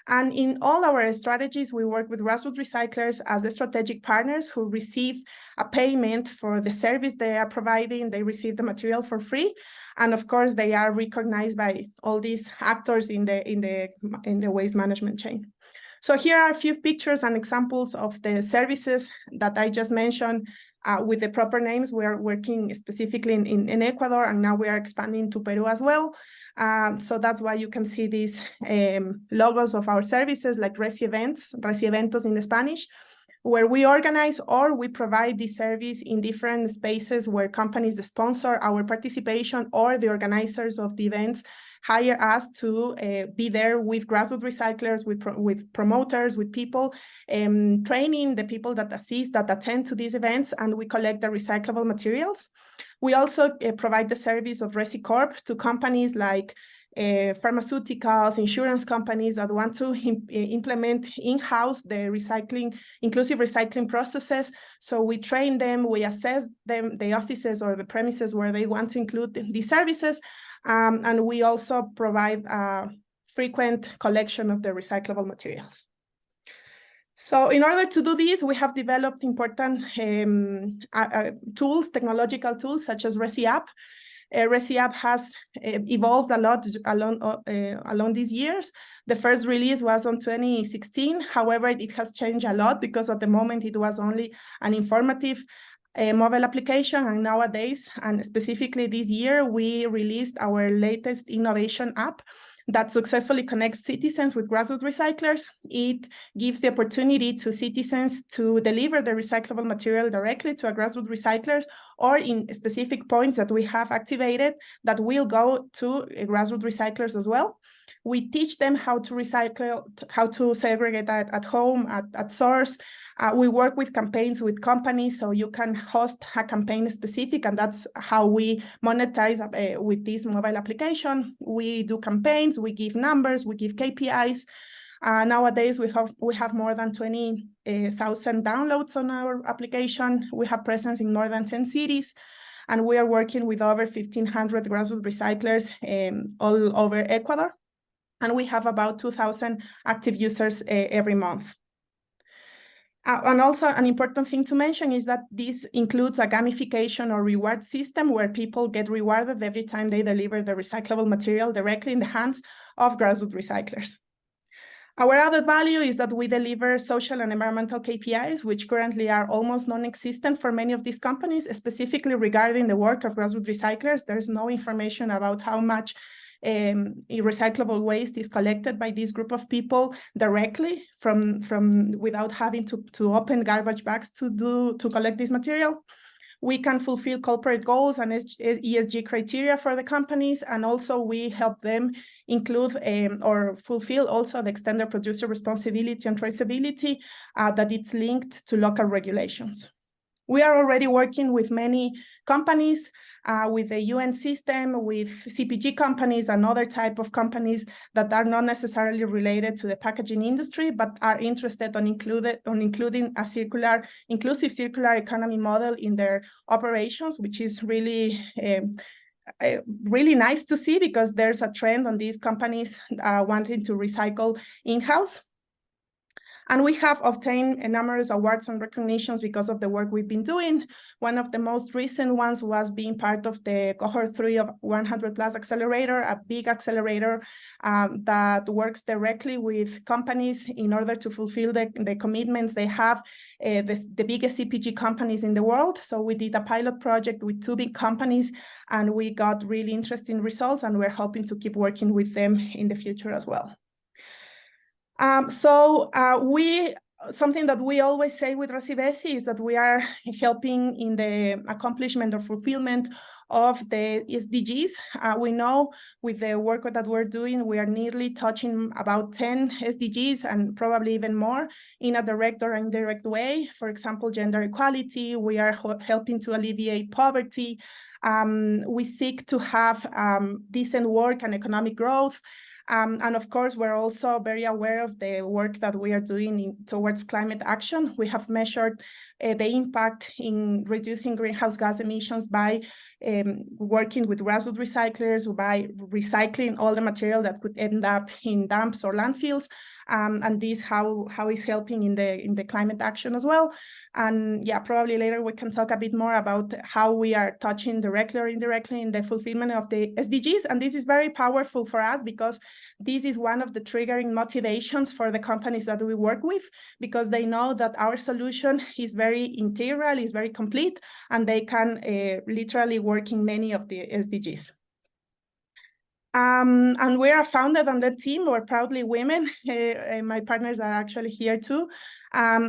And in all our strategies, we work with grassroots recyclers as the strategic partners who receive a payment for the service they are providing. They receive the material for free. And of course, they are recognized by all these actors in the waste management chain. So here are a few pictures and examples of the services that I just mentioned with the proper names. We are working specifically in Ecuador, and now we are expanding to Peru as well. So that's why you can see these logos of our services, like Resi Eventos in Spanish, where we organize or we provide this service in different spaces where companies sponsor our participation, or the organizers of the events hire us to be there with grassroots recyclers, with promoters, with people, training the people that attend to these events, and we collect the recyclable materials. We also provide the service of Resi Corp to companies like pharmaceuticals, insurance companies that want to implement in-house the inclusive recycling processes. So we train them, we assess them, the offices or the premises where they want to include these services. And we also provide frequent collection of the recyclable materials. So in order to do this, we have developed important technological tools, such as Resi app. Resi app has evolved a lot along these years. The first release was on 2016. However, it has changed a lot because at the moment it was only an informative mobile application, and nowadays, and specifically this year, we released our latest innovation app that successfully connects citizens with grassroots recyclers. It gives the opportunity to citizens to deliver the recyclable material directly to a grassroots recyclers, or in specific points that we have activated that will go to grassroots recyclers as well. We teach them how to recycle, how to segregate at home, at source. We work with campaigns with companies, so you can host a campaign specific, and that's how we monetize with this mobile application. We do campaigns, we give numbers, we give KPIs. Nowadays, we have more than 20,000 downloads on our application. We have presence in more than 10 cities, and we are working with over 1,500 grassroots recyclers all over Ecuador. And we have about 2,000 active users every month. And also an important thing to mention is that this includes a gamification or reward system where people get rewarded every time they deliver the recyclable material directly in the hands of grassroots recyclers. Our added value is that we deliver social and environmental KPIs, which currently are almost non-existent for many of these companies, specifically regarding the work of grassroots recyclers. There's no information about how much recyclable waste is collected by this group of people directly from without having to open garbage bags to collect this material. We can fulfill corporate goals and ESG criteria for the companies, and also we help them include or fulfill also the extended producer responsibility and traceability that it's linked to local regulations. We are already working with many companies, with the UN system, with CPG companies and other type of companies that are not necessarily related to the packaging industry, but are interested on including a inclusive circular economy model in their operations, which is really really nice to see, because there's a trend on these companies wanting to recycle in-house. And we have obtained numerous awards and recognitions because of the work we've been doing. One of the most recent ones was being part of the cohort 3 of 100 Plus Accelerator, a big accelerator that works directly with companies in order to fulfill the commitments they have, the biggest CPG companies in the world. So we did a pilot project with 2 big companies, and we got really interesting results, and we're hoping to keep working with them in the future as well. Something that we always say with Recibesi is that we are helping in the accomplishment or fulfillment of the SDGs. We know with the work that we're doing, we are nearly touching about 10 SDGs and probably even more in a direct or indirect way. For example, gender equality, we are helping to alleviate poverty. We seek to have decent work and economic growth. And of course, we're also very aware of the work that we are doing towards climate action. We have measured the impact in reducing greenhouse gas emissions by working with grassroots recyclers, by recycling all the material that could end up in dumps or landfills. And this how is helping in the climate action as well. And yeah, probably later we can talk a bit more about how we are touching directly or indirectly in the fulfillment of the SDGs. And this is very powerful for us because this is one of the triggering motivations for the companies that we work with, because they know that our solution is very integral, is very complete, and they can literally work in many of the SDGs. And we are founded on the team. We're proudly women. My partners are actually here too.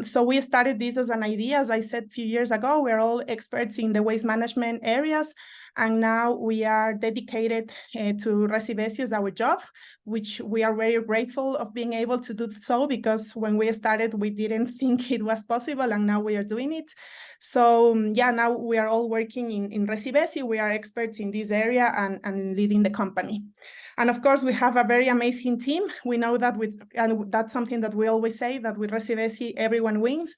So we started this as an idea, as I said a few years ago. We're all experts in the waste management areas. And now we are dedicated to Recibesi as our job, which we are very grateful of being able to do so, because when we started, we didn't think it was possible, and now we are doing it. So yeah, now we are all working in Recibesi. We are experts in this area and leading the company. And of course, we have a very amazing team. We know that and that's something that we always say, that with Recibesi, everyone wins.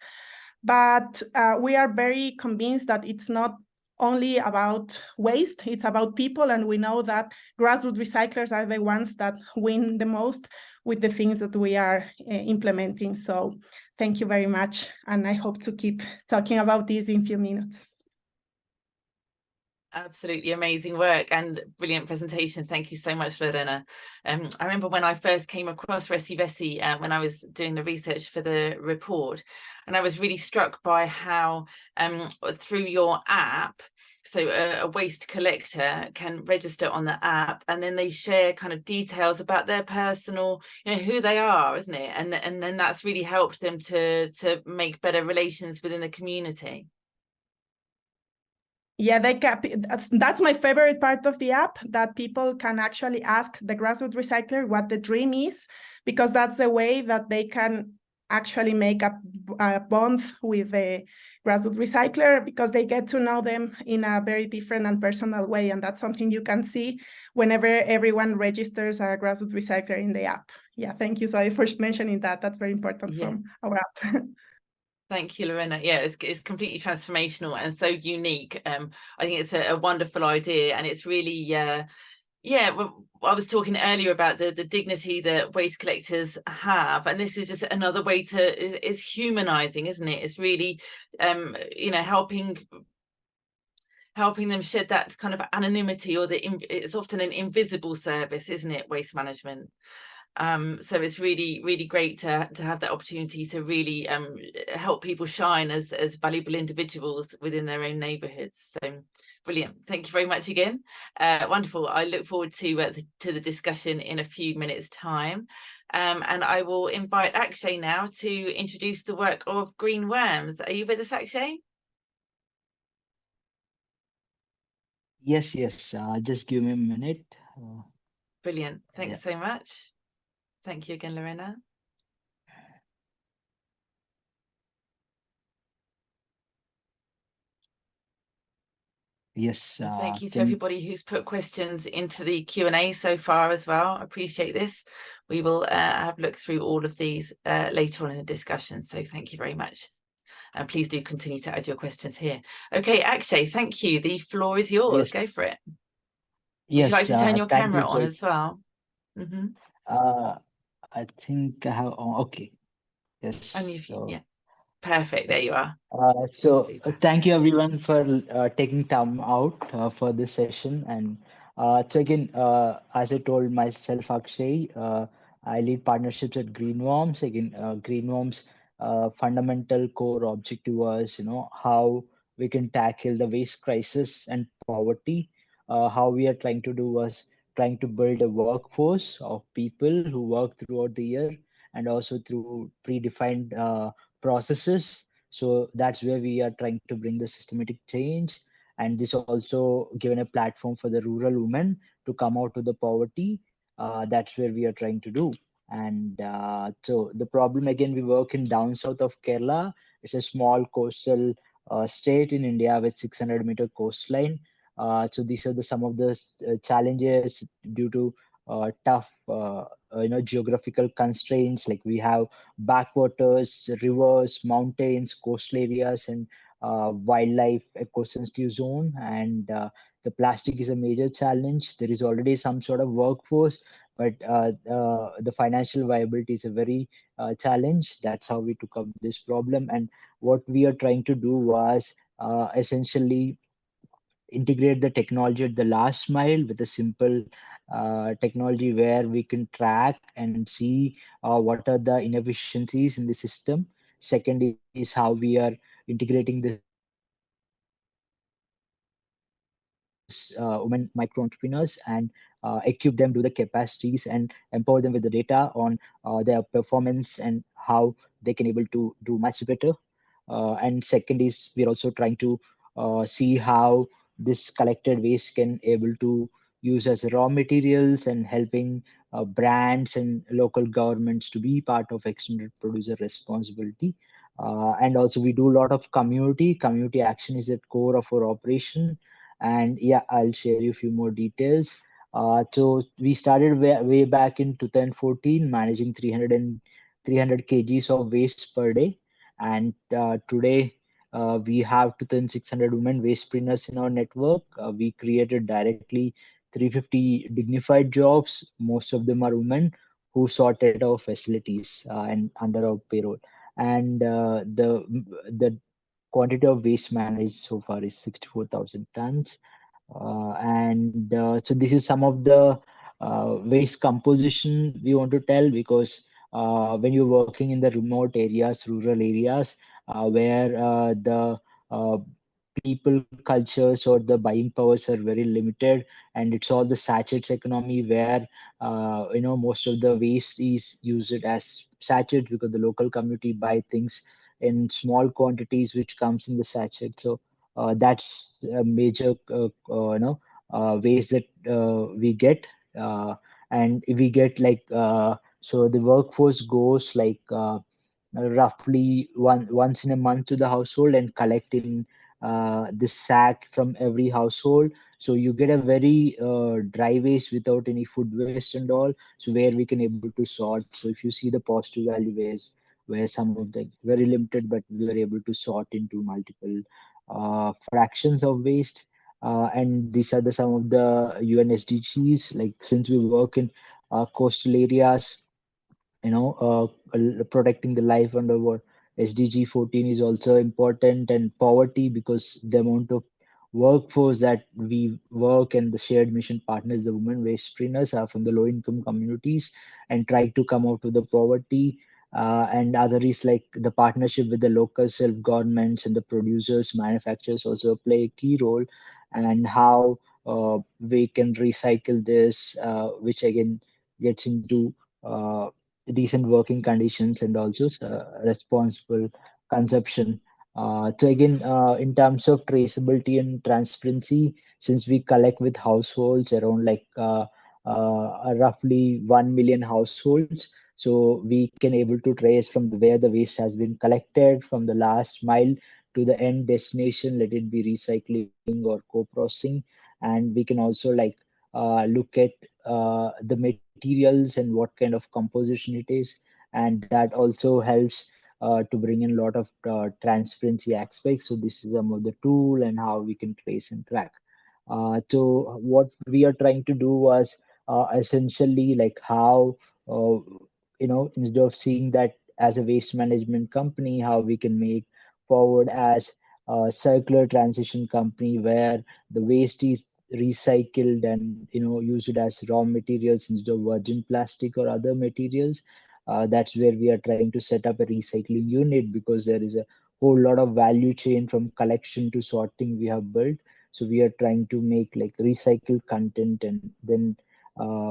But we are very convinced that it's not only about waste, it's about people. And we know that grassroots recyclers are the ones that win the most with the things that we are implementing. So thank you very much. And I hope to keep talking about this in a few minutes. Absolutely amazing work and brilliant presentation. Thank you so much, Lorena. I remember when I first came across Recibesi when I was doing the research for the report, and I was really struck by how through your app, so a waste collector can register on the app, and then they share kind of details about their personal, who they are, isn't it? And then that's really helped them to make better relations within the community. Yeah, that's my favorite part of the app, that people can actually ask the grassroots recycler what the dream is, because that's a way that they can actually make a bond with the grassroots recycler, because they get to know them in a very different and personal way. And that's something you can see whenever everyone registers a grassroots recycler in the app. Yeah, thank you, Zoe, for mentioning that. That's very important from our app. Thank you, Lorena. Yeah, it's completely transformational and so unique. I think it's a wonderful idea, and it's really Yeah, well, I was talking earlier about the dignity that waste collectors have, and this is just another way to, it's humanizing, isn't it? It's really, you know, helping them shed that kind of anonymity, or it's often an invisible service, isn't it, waste management? So it's really great to have that opportunity to really help people shine as valuable individuals within their own neighborhoods. So brilliant, thank you very much again. Wonderful. I look forward to the discussion in a few minutes time, and I will invite Akshay now to introduce the work of Green Worms. Are you with us, Akshay? Yes, just give me a minute. Brilliant, thanks so much. Thank you again, Lorena. Yes. Thank you to everybody who's put questions into the Q&A so far as well. I appreciate this. We will have a look through all of these later on in the discussion. So thank you very much. And please do continue to add your questions here. Okay, Akshay, thank you. The floor is yours. Go for it. Would you like to turn your camera on as well? I think I have. Okay. Yes. Only if you, yeah. Perfect. There you are. Thank you everyone for taking time out for this session. And so again, as I told myself, Akshay, I lead partnerships at Green Worms. Again, Green Worms fundamental core objective was, how we can tackle the waste crisis and poverty. How we are trying to do was trying to build a workforce of people who work throughout the year, and also through predefined processes. So that's where we are trying to bring the systematic change. And this also given a platform for the rural women to come out of the poverty. That's where we are trying to do. And so the problem, again, we work in down south of Kerala. It's a small coastal state in India with 600-meter coastline. So these are some of the challenges due to tough geographical constraints. Like we have backwaters, rivers, mountains, coastal areas, and wildlife eco-sensitive zone. And the plastic is a major challenge. There is already some sort of workforce, but the financial viability is a very challenge. That's how we took up this problem. And what we are trying to do was essentially integrate the technology at the last mile with a simple technology where we can track and see what are the inefficiencies in the system. Second is how we are integrating this women micro entrepreneurs and equip them to the capacities and empower them with the data on their performance and how they can able to do much better. And second is we're also trying to see how this collected waste can able to use as raw materials, and helping brands and local governments to be part of extended producer responsibility. And also we do a lot of community action is at core of our operation. And yeah, I'll share you a few more details. So we started way back in 2014, managing 300 kgs of waste per day. And today we have 2,600 women wastepreneurs in our network. We created directly 350 dignified jobs. Most of them are women who sorted our facilities and under our payroll. And the quantity of waste managed so far is 64,000 tons. So this is some of the waste composition we want to tell, because when you're working in the remote areas, rural areas, where the people cultures or the buying powers are very limited, and it's all the sachets economy where most of the waste is used as sachets because the local community buy things in small quantities which comes in the sachet. So that's a major ways that we get. And we get like so the workforce goes like roughly once in a month to the household and collecting this sack from every household. So you get a very dry waste without any food waste and all, so where we can able to sort. So if you see the positive value waste, where some of the very limited, but we were able to sort into multiple fractions of waste. And these are some of the UN SDGs. Like since we work in coastal areas, protecting the life underwater. SDG 14 is also important, and poverty, because the amount of workforce that we work and the shared mission partners, the women wastepreneurs, are from the low income communities and try to come out of the poverty. And other is like the partnership with the local self governments and the producers, manufacturers also play a key role, and how we can recycle this, which again gets into decent working conditions and also responsible consumption. So again, in terms of traceability and transparency, since we collect with households around like roughly 1 million households, so we can able to trace from where the waste has been collected from the last mile to the end destination, let it be recycling or co-processing. And we can also like look at the materials and what kind of composition it is, and that also helps to bring in a lot of transparency aspects. So this is some of the tool and how we can trace and track. So what we are trying to do was essentially like how instead of seeing that as a waste management company, how we can make forward as a circular transition company where the waste is recycled and used as raw materials instead of virgin plastic or other materials. That's where we are trying to set up a recycling unit, because there is a whole lot of value chain from collection to sorting we have built. So we are trying to make like recycled content and then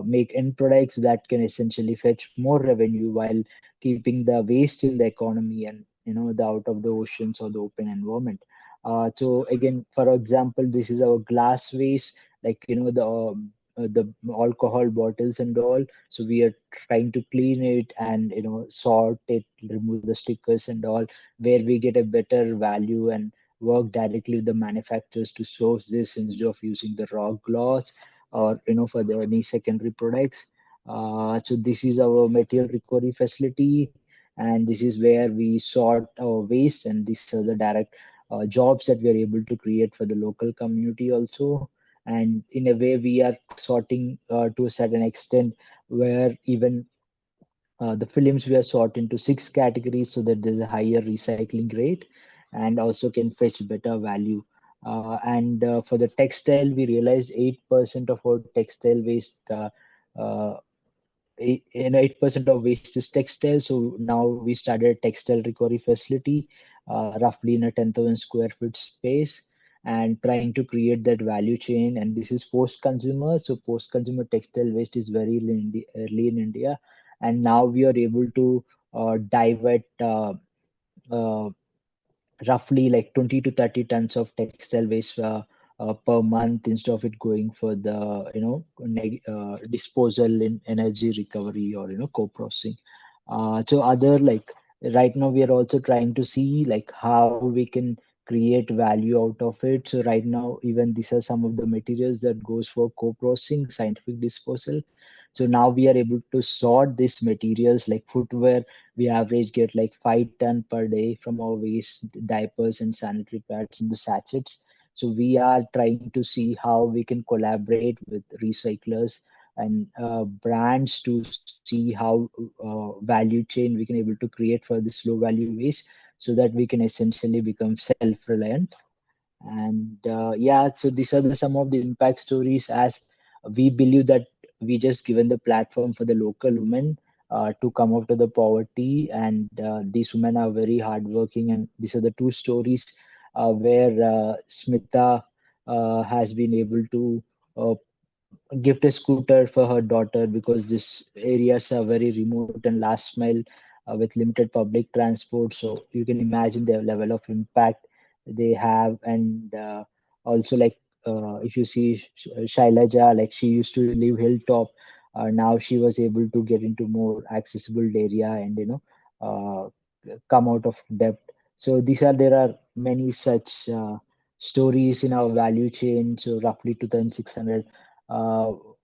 make end products that can essentially fetch more revenue while keeping the waste in the economy and the out of the oceans or the open environment. So again, for example, this is our glass waste, like the alcohol bottles and all. So we are trying to clean it and sort it, remove the stickers and all, where we get a better value and work directly with the manufacturers to source this instead of using the raw glass or for the any secondary products. So this is our material recovery facility, and this is where we sort our waste, and these are the direct jobs that we are able to create for the local community also. And in a way we are sorting to a certain extent, where even the films we are sort into 6 categories so that there's a higher recycling rate and also can fetch better value. And for the textile, we realized 8% of our textile waste, uh, 8% of waste is textile. So now we started a textile recovery facility, roughly in a 10,000 square foot space, and trying to create that value chain. And this is post-consumer. So post-consumer textile waste is very early in India. And now we are able to divert uh, roughly like 20 to 30 tons of textile waste per month, instead of it going for the disposal in energy recovery or co-processing. So other like right now we are also trying to see like how we can create value out of it. So right now even these are some of the materials that goes for co-processing, scientific disposal. So now we are able to sort these materials like footwear. We average get like 5 ton per day from our waste, diapers and sanitary pads in the sachets. So we are trying to see how we can collaborate with recyclers and brands to see how value chain we can able to create for this low value waste, so that we can essentially become self-reliant. And yeah, so these are some of the impact stories, as we believe that we just given the platform for the local women to come out of the poverty, and these women are very hardworking. And these are the two stories where Smita has been able to uh, gift a scooter for her daughter, because these areas are very remote and last mile with limited public transport. So you can imagine the level of impact they have. And also like if you see Shailaja, like she used to live hilltop, now she was able to get into more accessible area and come out of debt. So there are many such stories in our value chain. So roughly 2,600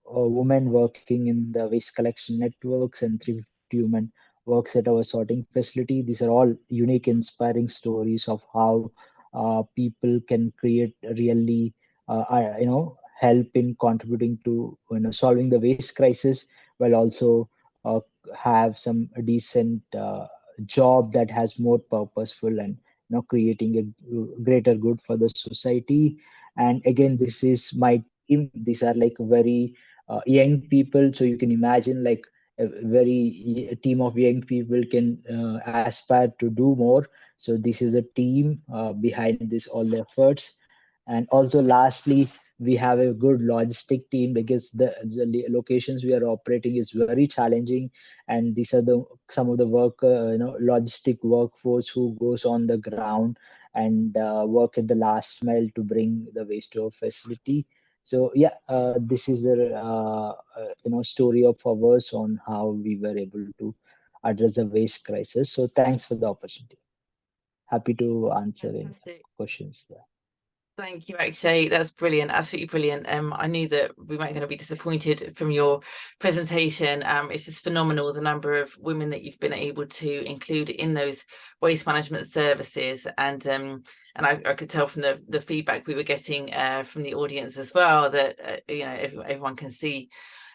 women working in the waste collection networks and 350 women works at our sorting facility. These are all unique, inspiring stories of how people can create really help in contributing to solving the waste crisis, while also have some decent job that has more purposeful and creating a greater good for the society. And again, this is my team. These are like very young people, so you can imagine like a team of young people can aspire to do more. So this is a team behind this all the efforts. And also lastly, we have a good logistic team, because the locations we are operating is very challenging, and these are some of the logistic workforce who goes on the ground and work at the last mile to bring the waste to a facility. So yeah, this is the story of ours on how we were able to address the waste crisis. So thanks for the opportunity. Happy to answer any questions. Yeah. Thank you, Akshay. That's brilliant, absolutely brilliant. I knew that we weren't going to be disappointed from your presentation. It's just phenomenal, the number of women that you've been able to include in those waste management services. And I could tell from the feedback we were getting from the audience as well that everyone can see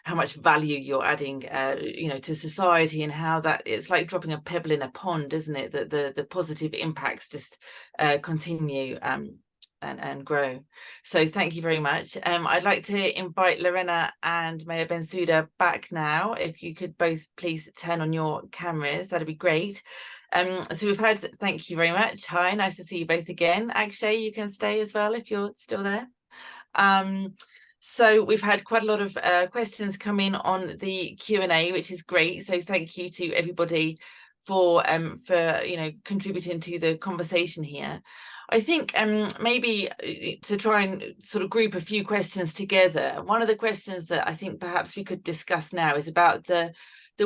how much value you're adding, to society, and how that it's like dropping a pebble in a pond, isn't it? That the positive impacts just continue and grow. So thank you very much. I'd like to invite Lorena and Maya Bensouda back now. If you could both please turn on your cameras, that'd be great. So we've heard, thank you very much. Hi, nice to see you both again. Akshay, you can stay as well if you're still there. So we've had quite a lot of questions come in on the Q&A, which is great. So thank you to everybody for contributing to the conversation here. I think maybe to try and sort of group a few questions together, one of the questions that I think perhaps we could discuss now is about the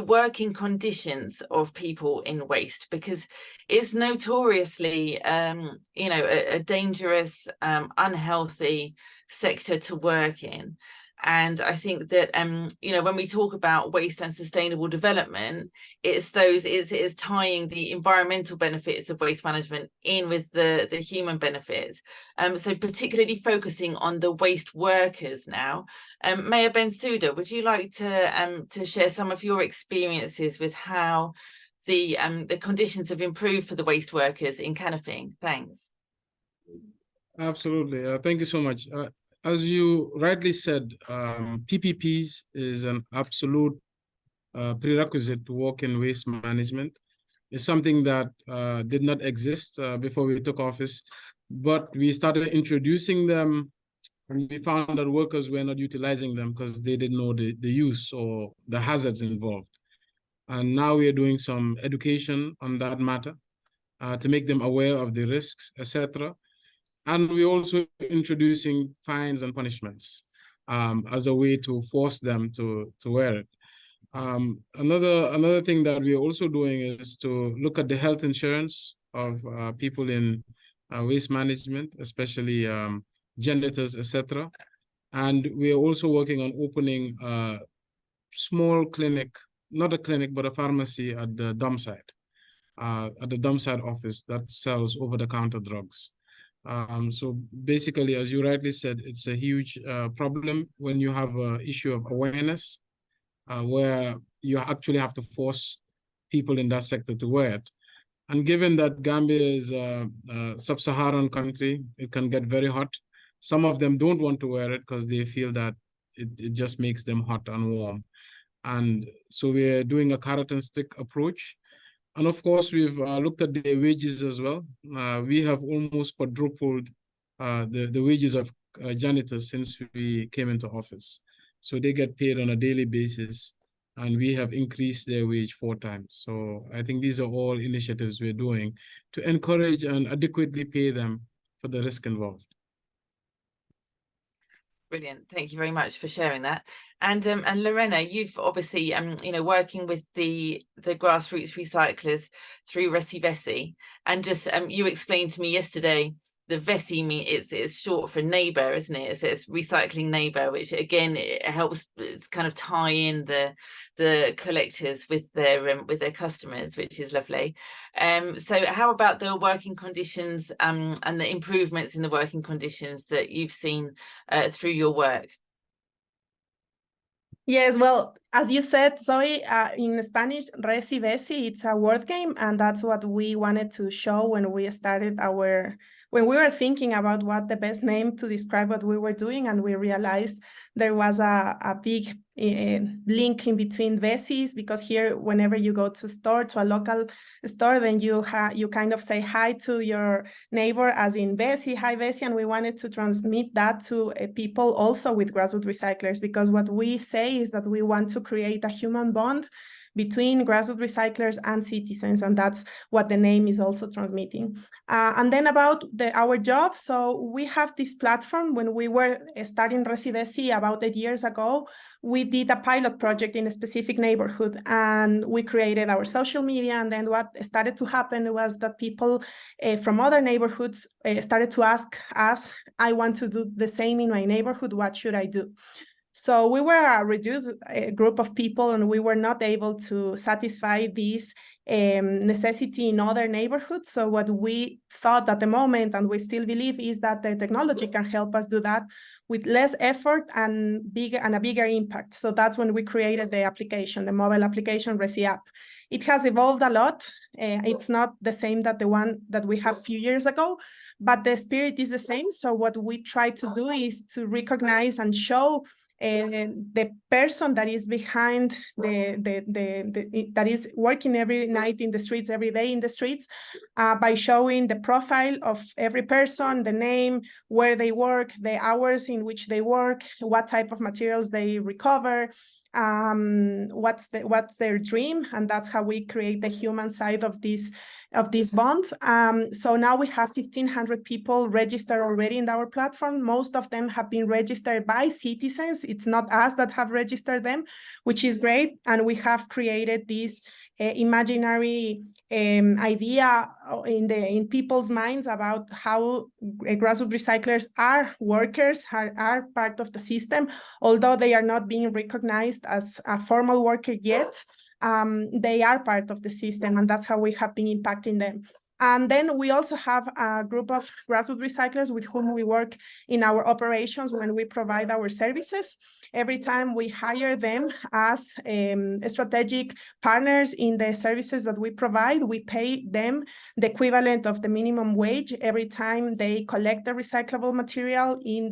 working conditions of people in waste, because it's notoriously a dangerous, unhealthy sector to work in. And I think that when we talk about waste and sustainable development, it's tying the environmental benefits of waste management in with the human benefits. So particularly focusing on the waste workers now. Maya Bensouda, would you like to share some of your experiences with how the conditions have improved for the waste workers in Kanifing? Thanks. Absolutely. Thank you so much. As you rightly said, PPPs is an absolute prerequisite to work in waste management. It's something that did not exist before we took office, but we started introducing them, and we found that workers were not utilizing them because they didn't know the use or the hazards involved. And now we are doing some education on that matter to make them aware of the risks, etc. And we're also introducing fines and punishments as a way to force them to wear it. Another thing that we're also doing is to look at the health insurance of people in waste management, especially janitors, etc. And we are also working on opening a small clinic, not a clinic, but a pharmacy at the dump site office that sells over-the-counter drugs. So basically, as you rightly said, it's a huge problem when you have an issue of awareness, where you actually have to force people in that sector to wear it. And given that Gambia is a sub-Saharan country, it can get very hot. Some of them don't want to wear it because they feel that it just makes them hot and warm. And so we're doing a carrot and stick approach. And of course, we've looked at the wages as well. We have almost quadrupled the wages of janitors since we came into office. So they get paid on a daily basis, and we have increased their wage 4 times. So I think these are all initiatives we're doing to encourage and adequately pay them for the risk involved. Brilliant. Thank you very much for sharing that. And Lorena, you've obviously working with the grassroots recyclers through Resivesi, and just you explained to me yesterday VESI it's short for neighbor, isn't it? It's recycling neighbor, which again it helps kind of tie in the collectors with their customers, which is lovely. So how about the working conditions and the improvements in the working conditions that you've seen through your work? Yes, well, as you said, Zoe, in Spanish, Resi Vesi, it's a word game, and that's what we wanted to show when we started when we were thinking about what the best name to describe what we were doing, and we realized there was a big link in between Vesis, because here, whenever you go to a local store, then you kind of say hi to your neighbor as in Vesi, hi Vesi, and we wanted to transmit that to people also with grassroots recyclers, because what we say is that we want to create a human bond between grassroots recyclers and citizens, and that's what the name is also transmitting. And then about our job, so we have this platform. When we were starting Resi Vesi about 8 years ago, we did a pilot project in a specific neighborhood, and we created our social media, and then what started to happen was that people from other neighborhoods started to ask us, I want to do the same in my neighborhood, what should I do? So we were a reduced group of people, and we were not able to satisfy this necessity in other neighborhoods. So what we thought at the moment, and we still believe, is that the technology can help us do that with less effort and a bigger impact. So that's when we created the application, the mobile application Resi app. It has evolved a lot. It's not the same that the one that we had a few years ago, but the spirit is the same. So what we try to do is to recognize and show the person that is behind that is working every night in the streets, every day in the streets, by showing the profile of every person, the name, where they work, the hours in which they work, what type of materials they recover, what's their dream, and that's how we create the human side of this bond. So now we have 1,500 people registered already in our platform. Most of them have been registered by citizens. It's not us that have registered them, which is great. And we have created this imaginary idea in people's minds about how grassroots recyclers are workers, are part of the system, although they are not being recognized as a formal worker yet. They are part of the system, and that's how we have been impacting them. And then we also have a group of grassroots recyclers with whom we work in our operations when we provide our services. Every time we hire them as strategic partners in the services that we provide, we pay them the equivalent of the minimum wage every time they collect the recyclable material in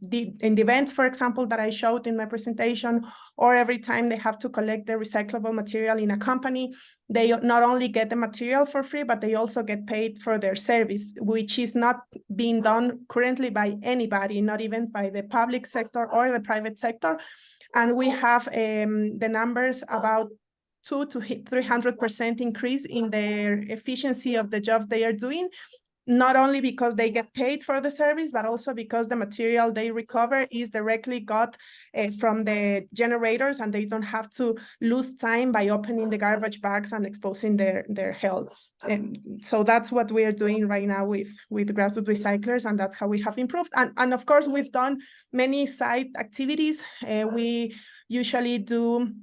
the events, for example, that I showed in my presentation, or every time they have to collect the recyclable material in a company. They not only get the material for free, but they also get paid for their service, which is not being done currently by anybody, not even by the public sector or the private sector. And we have the numbers about 200% to 300% increase in their efficiency of the jobs they are doing, not only because they get paid for the service, but also because the material they recover is directly got from the generators, and they don't have to lose time by opening the garbage bags and exposing their health. So that's what we are doing right now with grassroots recyclers, and that's how we have improved. And of course, we've done many side activities. We usually do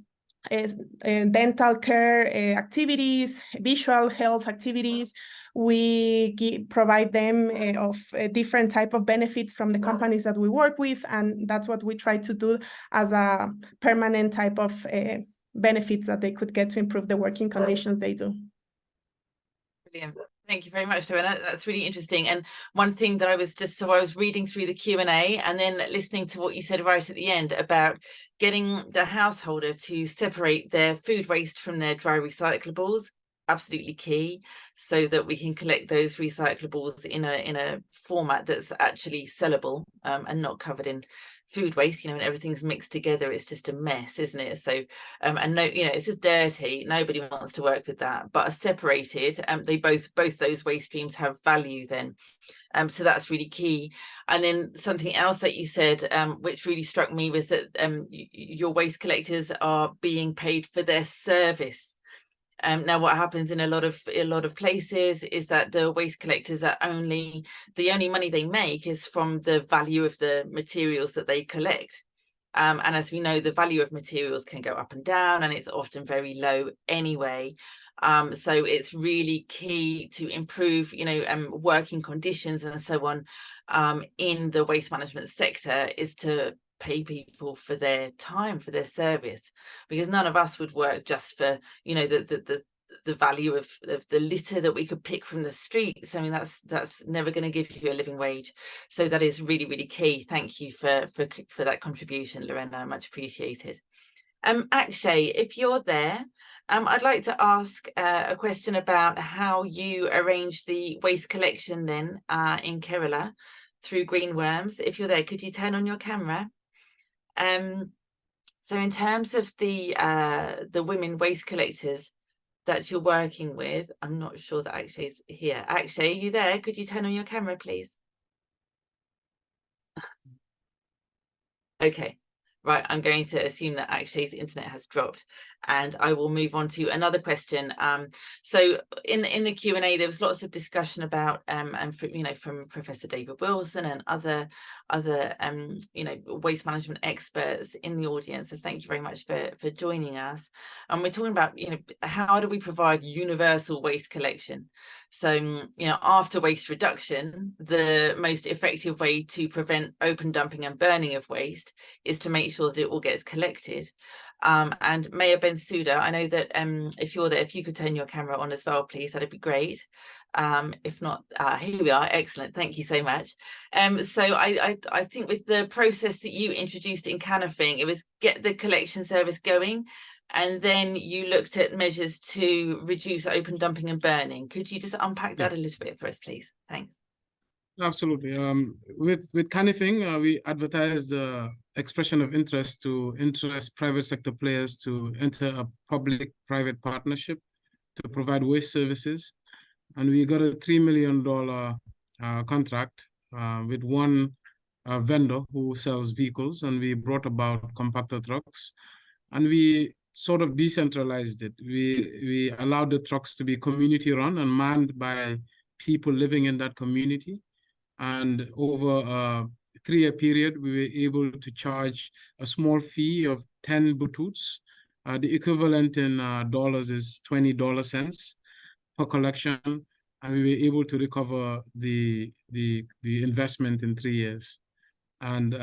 dental care activities, visual health activities. We provide them of different type of benefits from the companies that we work with, and that's what we try to do as a permanent type of benefits that they could get to improve the working conditions they do. Brilliant. Thank you very much, Zoë. That's really interesting. And one thing that I was reading through the Q&A and then listening to what you said right at the end about getting the householder to separate their food waste from their dry recyclables. Absolutely key, so that we can collect those recyclables in a format that's actually sellable and not covered in food waste. You know, when everything's mixed together, it's just a mess, isn't it? So and no, you know, it's just dirty. Nobody wants to work with that. But separated, they both those waste streams have value then. So that's really key. And then something else that you said, which really struck me, was that your waste collectors are being paid for their service. Now, what happens in a lot of places is that the waste collectors are the only money they make is from the value of the materials that they collect. And as we know, the value of materials can go up and down, and it's often very low anyway. So it's really key to improve, working conditions and so on in the waste management sector, is to pay people for their time, for their service, because none of us would work just for, the value of the litter that we could pick from the streets. I mean, that's never going to give you a living wage. So that is really, really key. Thank you for that contribution, Lorena, much appreciated. Akshay, if you're there, I'd like to ask a question about how you arrange the waste collection then in Kerala through Greenworms. If you're there, could you turn on your camera? So in terms of the women waste collectors that you're working with, I'm not sure that Akshay's here. Akshay, are you there? Could you turn on your camera, please? Okay. Right, I'm going to assume that Akshay's internet has dropped, and I will move on to another question. So in the Q&A, there was lots of discussion about, from Professor David Wilson and other waste management experts in the audience. So thank you very much for joining us. And we're talking about, how do we provide universal waste collection? So, after waste reduction, the most effective way to prevent open dumping and burning of waste is to make sure that it all gets collected. And Mayor Bensouda, I know that if you're there, if you could turn your camera on as well, please, that'd be great. If not, here we are. Excellent. Thank you so much. So I think with the process that you introduced in Canifing, it was get the collection service going, and then you looked at measures to reduce open dumping and burning. Could you just unpack that a little bit for us, please? Thanks. Absolutely. With Canifing, we advertised the expression of interest to interest private sector players to enter a public-private partnership to provide waste services. And we got a $3 million contract with one vendor who sells vehicles, and we brought about compactor trucks, and we sort of decentralized it. We allowed the trucks to be community run and manned by people living in that community. And over a 3-year period, we were able to charge a small fee of 10 butoots. The equivalent in dollars is 20 cents per collection. And we were able to recover the investment in 3 years. And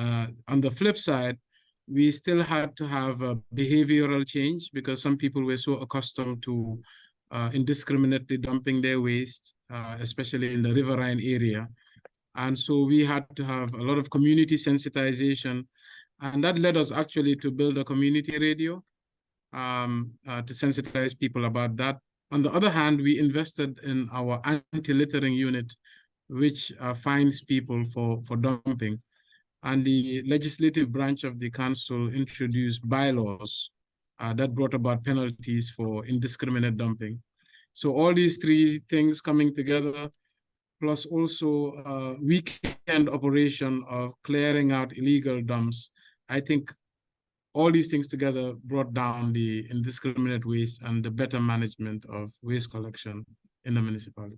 on the flip side, we still had to have a behavioral change, because some people were so accustomed to indiscriminately dumping their waste, especially in the riverine area. And so we had to have a lot of community sensitization. And that led us actually to build a community radio to sensitize people about that. On the other hand, we invested in our anti-littering unit, which fines people for dumping. And the legislative branch of the council introduced bylaws that brought about penalties for indiscriminate dumping. So all these three things coming together, plus also weekend operation of clearing out illegal dumps, I think all these things together brought down the indiscriminate waste and the better management of waste collection in the municipality.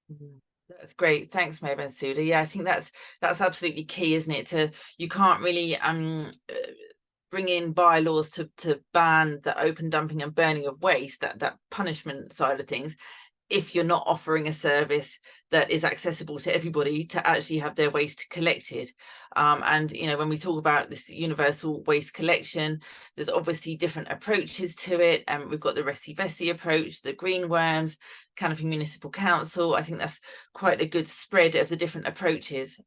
Mm-hmm. That's great. Thanks, Mayor Bensouda. Yeah, I think that's absolutely key, isn't it? You can't really bring in bylaws to ban the open dumping and burning of waste, that punishment side of things, if you're not offering a service that is accessible to everybody to actually have their waste collected. And, when we talk about this universal waste collection, there's obviously different approaches to it. We've got the Resi-Vesi approach, the Greenworms, Canifing Municipal Council. I think that's quite a good spread of the different approaches.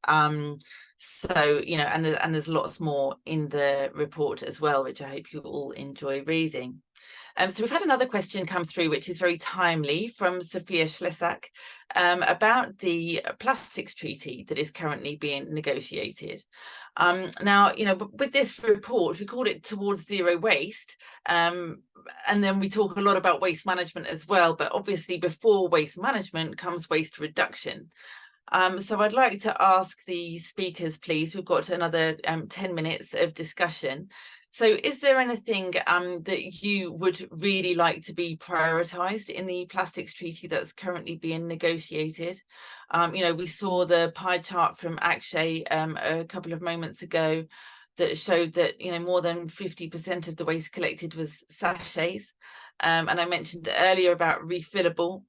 So, and there's lots more in the report as well, which I hope you all enjoy reading. So we've had another question come through, which is very timely, from Sophia Schlesak, about the plastics treaty that is currently being negotiated. Now, with this report, we called it Towards Zero Waste. And then we talk a lot about waste management as well, but obviously before waste management comes waste reduction. So I'd like to ask the speakers, please, we've got another 10 minutes of discussion, So is there anything that you would really like to be prioritised in the plastics treaty that's currently being negotiated? You know, we saw the pie chart from Akshay a couple of moments ago that showed that, you know, more than 50% of the waste collected was sachets. And I mentioned earlier about refillable,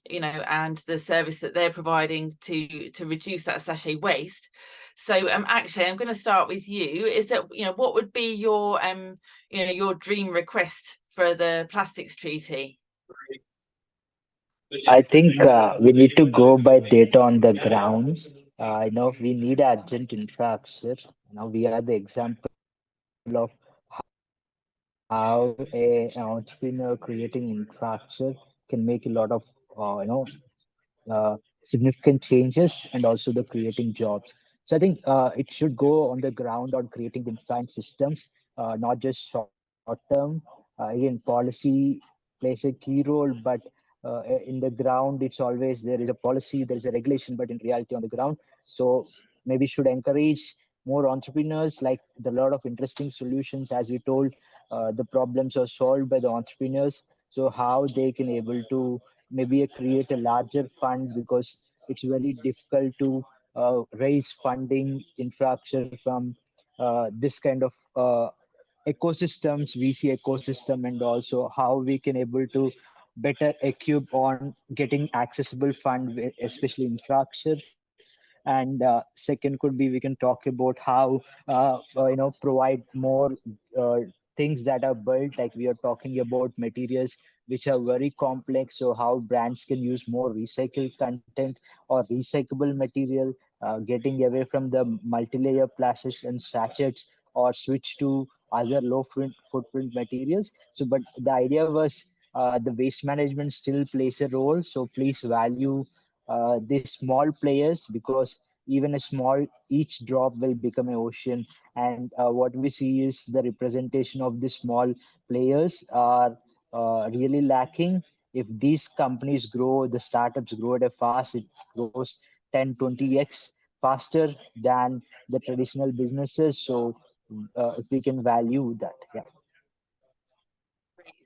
you know, and the service that they're providing to reduce that sachet waste. So Akshay, I'm going to start with you. Is that, you know, what would be your you know, your dream request for the plastics treaty? I think we need to go by data on the ground. I know we need urgent infrastructure. Now we are the example of how an entrepreneur creating infrastructure can make a lot of significant changes and also the creating jobs. So I think it should go on the ground on creating the infrastructure systems, not just short term. Again, policy plays a key role, but in the ground, it's always there is a policy, there is a regulation, but in reality on the ground. So maybe should encourage more entrepreneurs, like the lot of interesting solutions, as we told, the problems are solved by the entrepreneurs. So how they can able to maybe create a larger fund, because it's very difficult to raise funding infrastructure from this kind of ecosystems, VC ecosystem, and also how we can able to better equip on getting accessible fund, especially infrastructure. And second could be we can talk about how provide more things that are built, like we are talking about materials which are very complex, so how brands can use more recycled content or recyclable material, getting away from the multi-layer plastics and sachets, or switch to other low footprint materials. So but the idea was the waste management still plays a role, so please value these small players, because even a small, each drop will become an ocean. And what we see is the representation of the small players are really lacking. If these companies grow, the startups grow at a fast, it grows 10-20x faster than the traditional businesses. So if we can value that, yeah.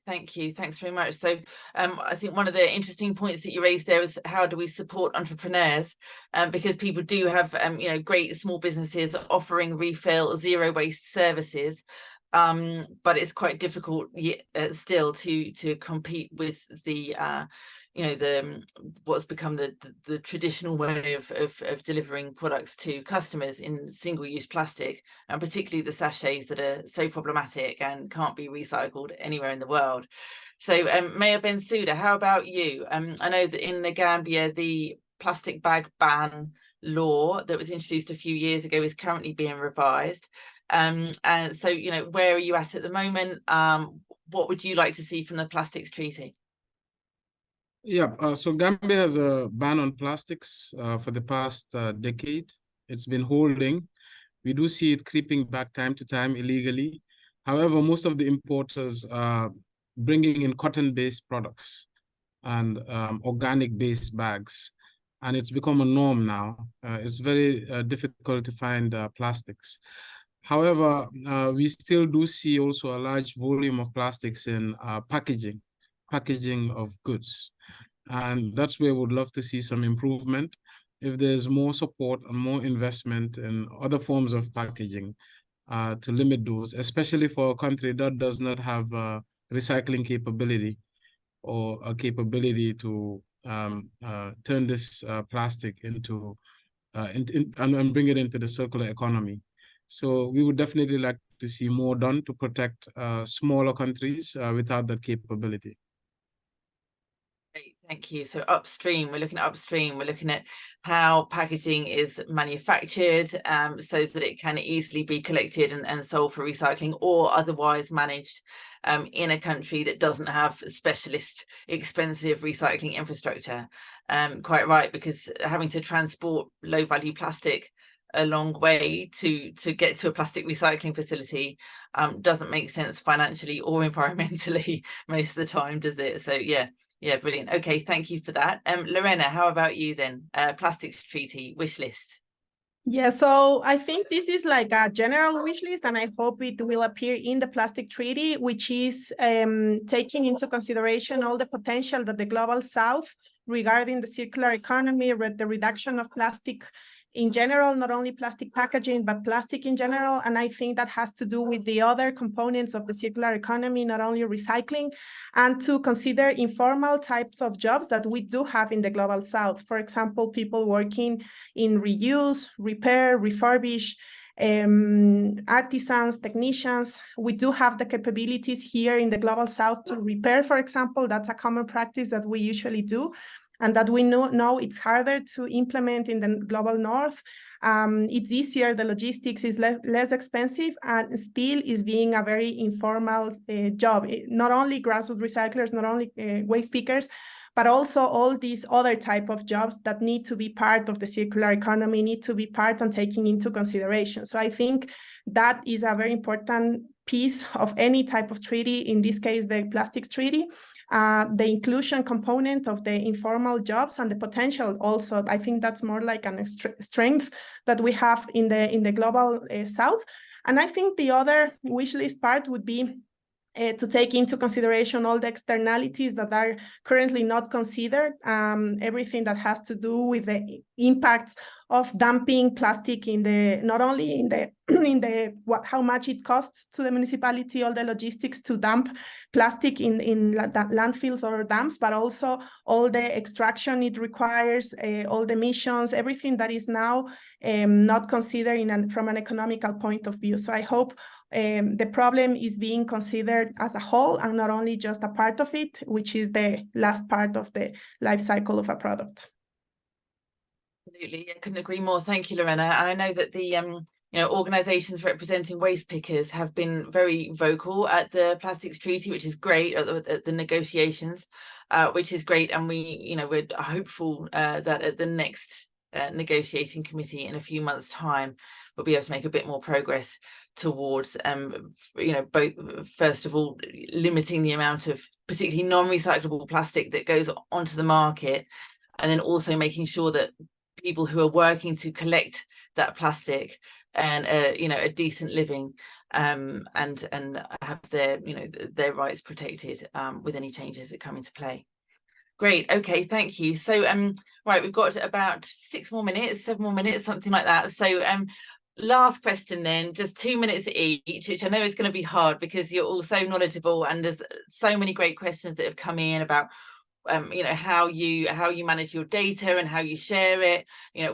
Thank you. Thanks very much. So I think one of the interesting points that you raised there was how do we support entrepreneurs? Because people do have, you know, great small businesses offering refill, zero waste services. But it's quite difficult still to compete with the you know, what's become the traditional way of delivering products to customers in single-use plastic, and particularly the sachets that are so problematic and can't be recycled anywhere in the world. So Mayor Bensouda, how about you? I know that in the Gambia, the plastic bag ban law that was introduced a few years ago is currently being revised. And so, you know, where are you at the moment? What would you like to see from the plastics treaty? Yeah, so Gambia has a ban on plastics for the past decade. It's been holding. We do see it creeping back time to time illegally. However, most of the importers are bringing in cotton-based products and organic-based bags, and it's become a norm now. It's very difficult to find plastics. However, we still do see also a large volume of plastics in packaging of goods. And that's where we would love to see some improvement. If there's more support and more investment in other forms of packaging to limit those, especially for a country that does not have recycling capability or a capability to turn this plastic into and bring it into the circular economy. So we would definitely like to see more done to protect smaller countries without that capability. Great, thank you. So upstream, we're looking at how packaging is manufactured so that it can easily be collected and sold for recycling, or otherwise managed in a country that doesn't have specialist expensive recycling infrastructure. Quite right, because having to transport low value plastic a long way to get to a plastic recycling facility doesn't make sense financially or environmentally most of the time, does it? So yeah, brilliant. Okay, thank you for that. Lorena, how about you then? Plastics treaty wish list. Yeah, so I think this is like a general wish list, and I hope it will appear in the plastic treaty, which is taking into consideration all the potential that the Global South regarding the circular economy, the reduction of plastic in general, not only plastic packaging, but plastic in general. And I think that has to do with the other components of the circular economy, not only recycling, and to consider informal types of jobs that we do have in the Global South. For example, people working in reuse, repair, refurbish, artisans, technicians. We do have the capabilities here in the Global South to repair, for example. That's a common practice that we usually do, and that we know it's harder to implement in the Global North. It's easier, the logistics is less expensive, and still is being a very informal job. Not only grassroots recyclers, not only waste pickers, but also all these other type of jobs that need to be part of the circular economy, need to be part and taking into consideration. So I think that is a very important piece of any type of treaty, in this case, the plastics treaty. The inclusion component of the informal jobs and the potential also, I think that's more like a strength that we have in the Global South. And I think the other wish list part would be to take into consideration all the externalities that are currently not considered, everything that has to do with the impacts of dumping plastic in the, not only in the how much it costs to the municipality, all the logistics to dump plastic in landfills or dams, but also all the extraction it requires, all the emissions, everything that is now not considered from an economical point of view. So I hope the problem is being considered as a whole and not only just a part of it, which is the last part of the life cycle of a product. Absolutely, I couldn't agree more. Thank you, Lorena. And I know that the organizations representing waste pickers have been very vocal at the plastics treaty, which is great, at the negotiations, which is great. And we're hopeful that at the next negotiating committee in a few months' time, we'll be able to make a bit more progress towards both, first of all, limiting the amount of particularly non-recyclable plastic that goes onto the market, and then also making sure that people who are working to collect that plastic and a decent living and have their rights protected with any changes that come into play. Great. Okay, thank you. So right, we've got about 7 more minutes, something like that. So last question then, just 2 minutes each, which I know is going to be hard because you're all so knowledgeable and there's so many great questions that have come in about how you manage your data and how you share it,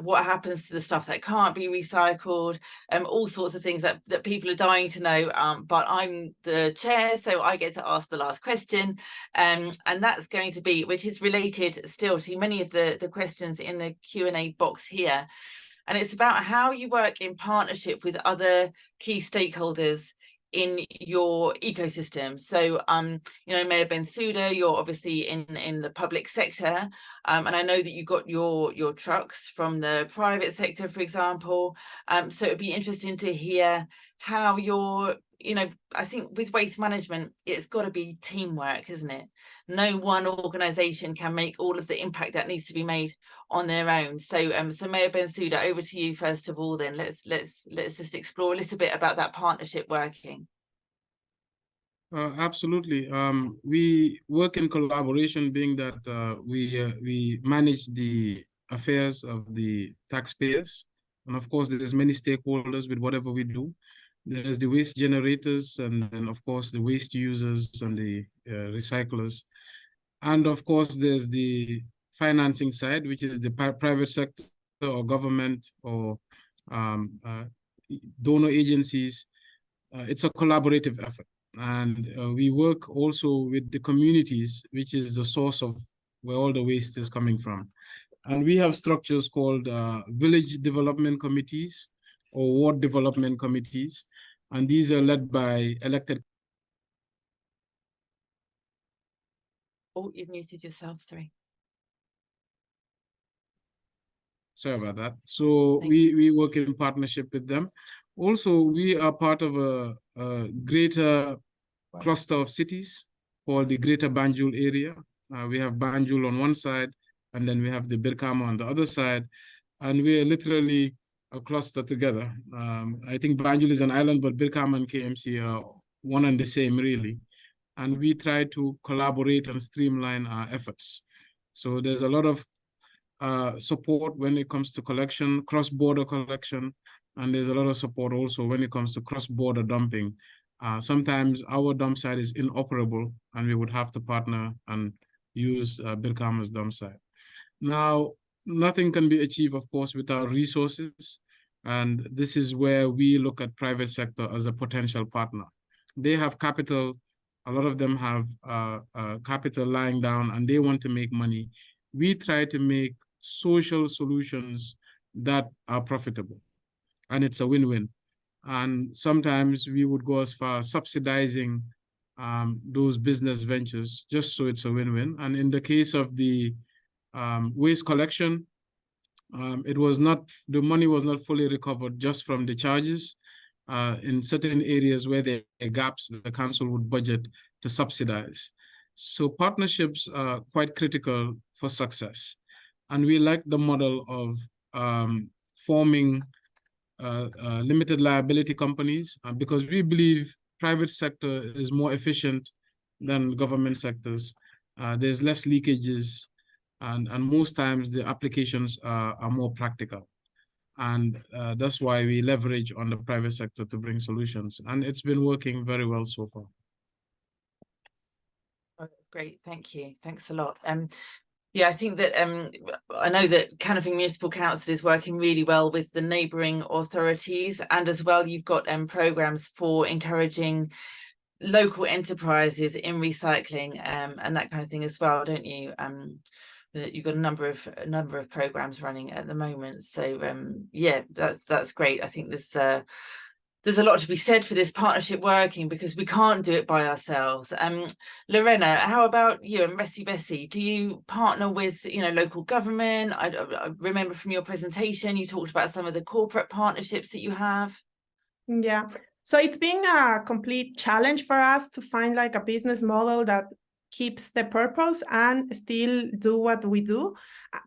what happens to the stuff that can't be recycled, all sorts of things that people are dying to know, but I'm the chair, so I get to ask the last question, and that's going to be, which is related still to many of the questions in the Q&A box here, and it's about how you work in partnership with other key stakeholders in your ecosystem. So Mayor Bensouda, you're obviously in the public sector, and I know that you got your trucks from the private sector, for example, so it'd be interesting to hear how you're, I think with waste management, it's got to be teamwork, isn't it? No one organization can make all of the impact that needs to be made on their own. So Mayor Bensouda, over to you first of all then. Let's just explore a little bit about that partnership working. Absolutely. We work in collaboration, being that we manage the affairs of the taxpayers. And of course, there's many stakeholders with whatever we do. There's the waste generators, and then of course the waste users and the recyclers. And of course, there's the financing side, which is the private sector or government or donor agencies. It's a collaborative effort. And we work also with the communities, which is the source of where all the waste is coming from. And we have structures called village development committees or ward development committees. And these are led by elected. Oh, you've muted yourself, sorry. Sorry about that. So we work in partnership with them. Also, we are part of a greater cluster of cities called the Greater Banjul area. We have Banjul on one side, and then we have the Birkama on the other side. And we are literally cluster together. I think Banjul is an island, but Birkama and KMC are one and the same, really. And we try to collaborate and streamline our efforts. So there's a lot of support when it comes to collection, cross-border collection, and there's a lot of support also when it comes to cross-border dumping. Sometimes our dump site is inoperable, and we would have to partner and use Birkama's dump site. Now, nothing can be achieved, of course, without resources, and this is where we look at private sector as a potential partner. They have capital. A lot of them have capital lying down, and they want to make money. We try to make social solutions that are profitable, and it's a win-win. And sometimes we would go as far as subsidizing those business ventures just so it's a win-win. And in the case of the waste collection, the money was not fully recovered just from the charges. In certain areas where there are gaps, the council would budget to subsidize. So partnerships are quite critical for success. And we like the model of forming limited liability companies because we believe private sector is more efficient than government sectors. There's less leakages, and most times the applications are more practical. And that's why we leverage on the private sector to bring solutions. And it's been working very well so far. Oh, that's great. Thank you. Thanks a lot. Yeah, I think that I know that Canifing Municipal Council is working really well with the neighbouring authorities, and as well you've got programmes for encouraging local enterprises in recycling and that kind of thing as well, don't you? You've got a number of programs running at the moment. So yeah, that's great. I think there's a lot to be said for this partnership working because we can't do it by ourselves. Lorena, how about you and Bessie? Do you partner with local government? I remember from your presentation you talked about some of the corporate partnerships that you have. Yeah, so it's been a complete challenge for us to find like a business model that keeps the purpose and still do what we do,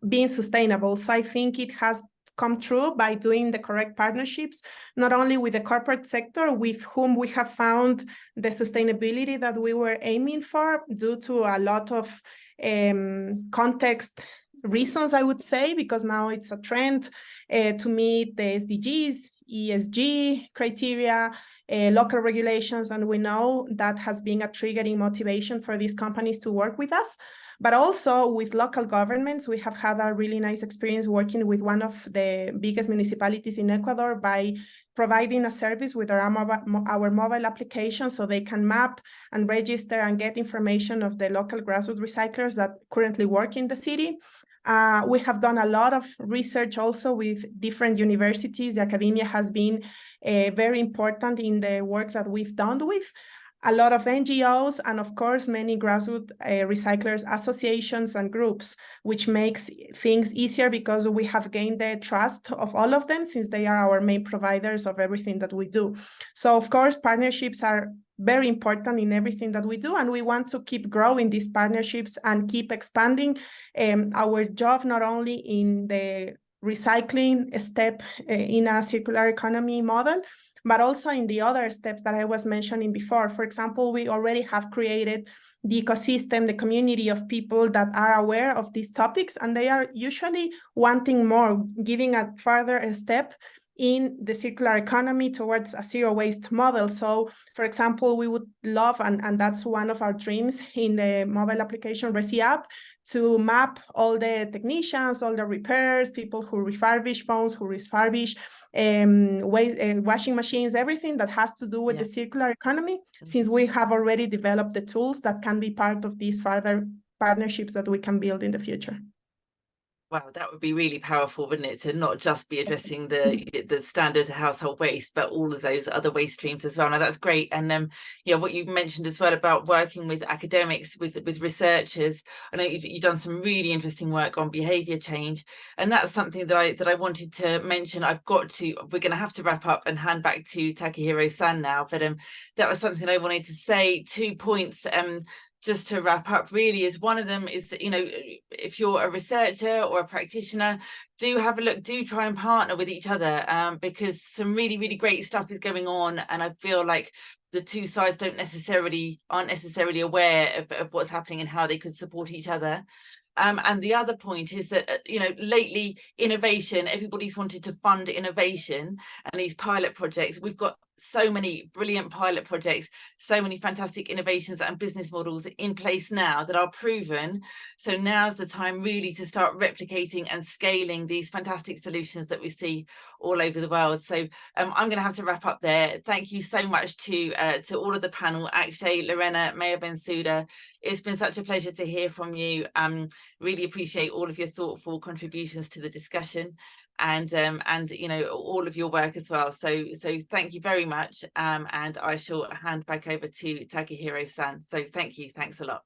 being sustainable. So I think it has come true by doing the correct partnerships, not only with the corporate sector, with whom we have found the sustainability that we were aiming for due to a lot of context reasons, I would say, because now it's a trend to meet the SDGs, ESG criteria, local regulations, and we know that has been a triggering motivation for these companies to work with us. But also with local governments, we have had a really nice experience working with one of the biggest municipalities in Ecuador by providing a service with our mobile application so they can map and register and get information of the local grassroots recyclers that currently work in the city. We have done a lot of research also with different universities. The academia has been very important in the work that we've done with a lot of NGOs and, of course, many grassroots recyclers associations and groups, which makes things easier because we have gained the trust of all of them since they are our main providers of everything that we do. So, of course, partnerships are very important in everything that we do, and we want to keep growing these partnerships and keep expanding our job not only in the recycling step in a circular economy model, but also in the other steps that I was mentioning before. For example, we already have created the ecosystem, the community of people that are aware of these topics, and they are usually wanting more, giving a further step in the circular economy towards a zero waste model. So, for example, we would love, and that's one of our dreams in the mobile application Resi app, to map all the technicians, all the repairs, people who refurbish phones, who refurbish washing machines, everything that has to do with the circular economy, since we have already developed the tools that can be part of these further partnerships that we can build in the future. Wow, that would be really powerful, wouldn't it? To not just be addressing the standard household waste, but all of those other waste streams as well. Now that's great. And yeah, what you mentioned as well about working with academics, with researchers. I know you've done some really interesting work on behaviour change, and that's something that I wanted to mention. We're going to have to wrap up and hand back to Takehiro-san now, but that was something I wanted to say. 2 points. just to wrap up really is one of them is that, you know, if you're a researcher or a practitioner, do have a look, do try and partner with each other, because some really, really great stuff is going on. And I feel like the two sides aren't necessarily aware of what's happening and how they could support each other. And the other point is that, you know, lately innovation, everybody's wanted to fund innovation and these pilot projects. We've got so many brilliant pilot projects, so many fantastic innovations and business models in place now that are proven. So now's the time really to start replicating and scaling these fantastic solutions that we see all over the world. So I'm going to have to wrap up there. Thank you so much to all of the panel, Akshay, Lorena, Maya Bensouda. It's been such a pleasure to hear from you. Really appreciate all of your thoughtful contributions to the discussion, and you know, all of your work as well. So thank you very much, and I shall hand back over to Takehiro-san. So thank you, thanks a lot.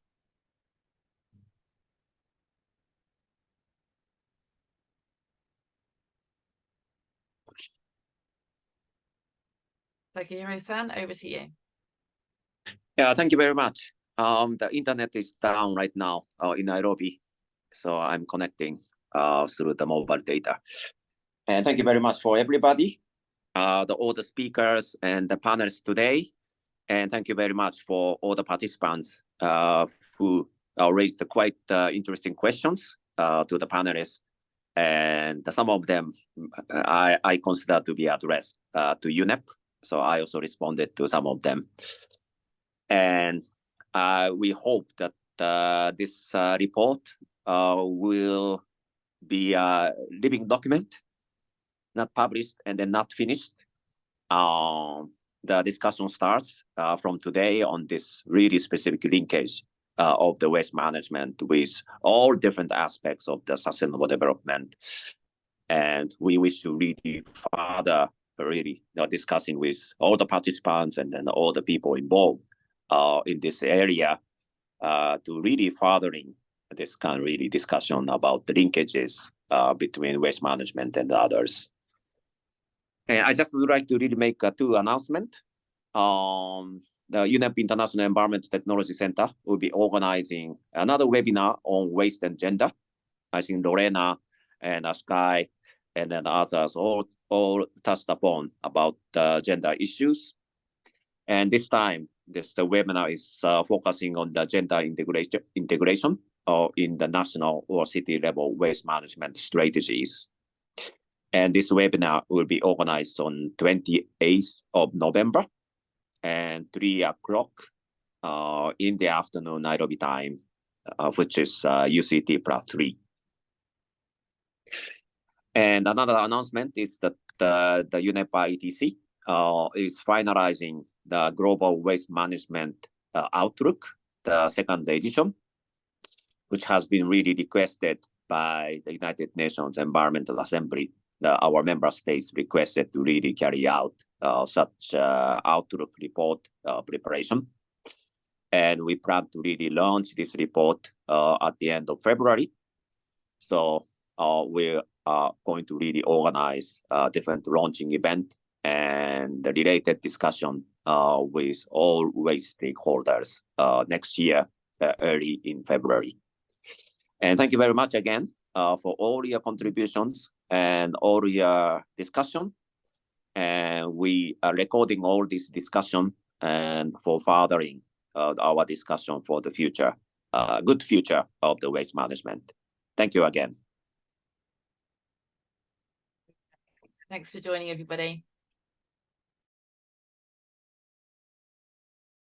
Takehiro-san, over to you. Yeah, thank you very much. The internet is down right now in Nairobi, so I'm connecting through the mobile data. And thank you very much for everybody, all the speakers and the panelists today. And thank you very much for all the participants who raised quite interesting questions to the panelists. And some of them I consider to be addressed to UNEP. So I also responded to some of them. And we hope that this report will be a living document, not published and then not finished. The discussion starts from today on this really specific linkage of the waste management with all different aspects of the sustainable development. And we wish to really further discussing with all the participants and then all the people involved in this area to really furthering this kind of really discussion about the linkages between waste management and others. And I just would like to really make two announcements. The UNEP International Environmental Technology Center will be organizing another webinar on waste and gender. I think Lorena and Sky and then others all touched upon about gender issues. And this time, this webinar is focusing on the gender integration in the national or city level waste management strategies. And this webinar will be organized on 28th of November and 3 o'clock in the afternoon Nairobi time, which is UCT +3. And another announcement is that the UNEP-IETC is finalizing the Global Waste Management Outlook, the second edition, which has been really requested by the United Nations Environmental Assembly. Our member states requested to really carry out such outlook report preparation. And we plan to really launch this report at the end of February. So we are going to really organize different launching event and the related discussion with all waste stakeholders next year, early in February. And thank you very much again for all your contributions and all your discussion. And we are recording all this discussion and for furthering our discussion for the future, good future of the waste management. Thank you again. Thanks for joining, everybody.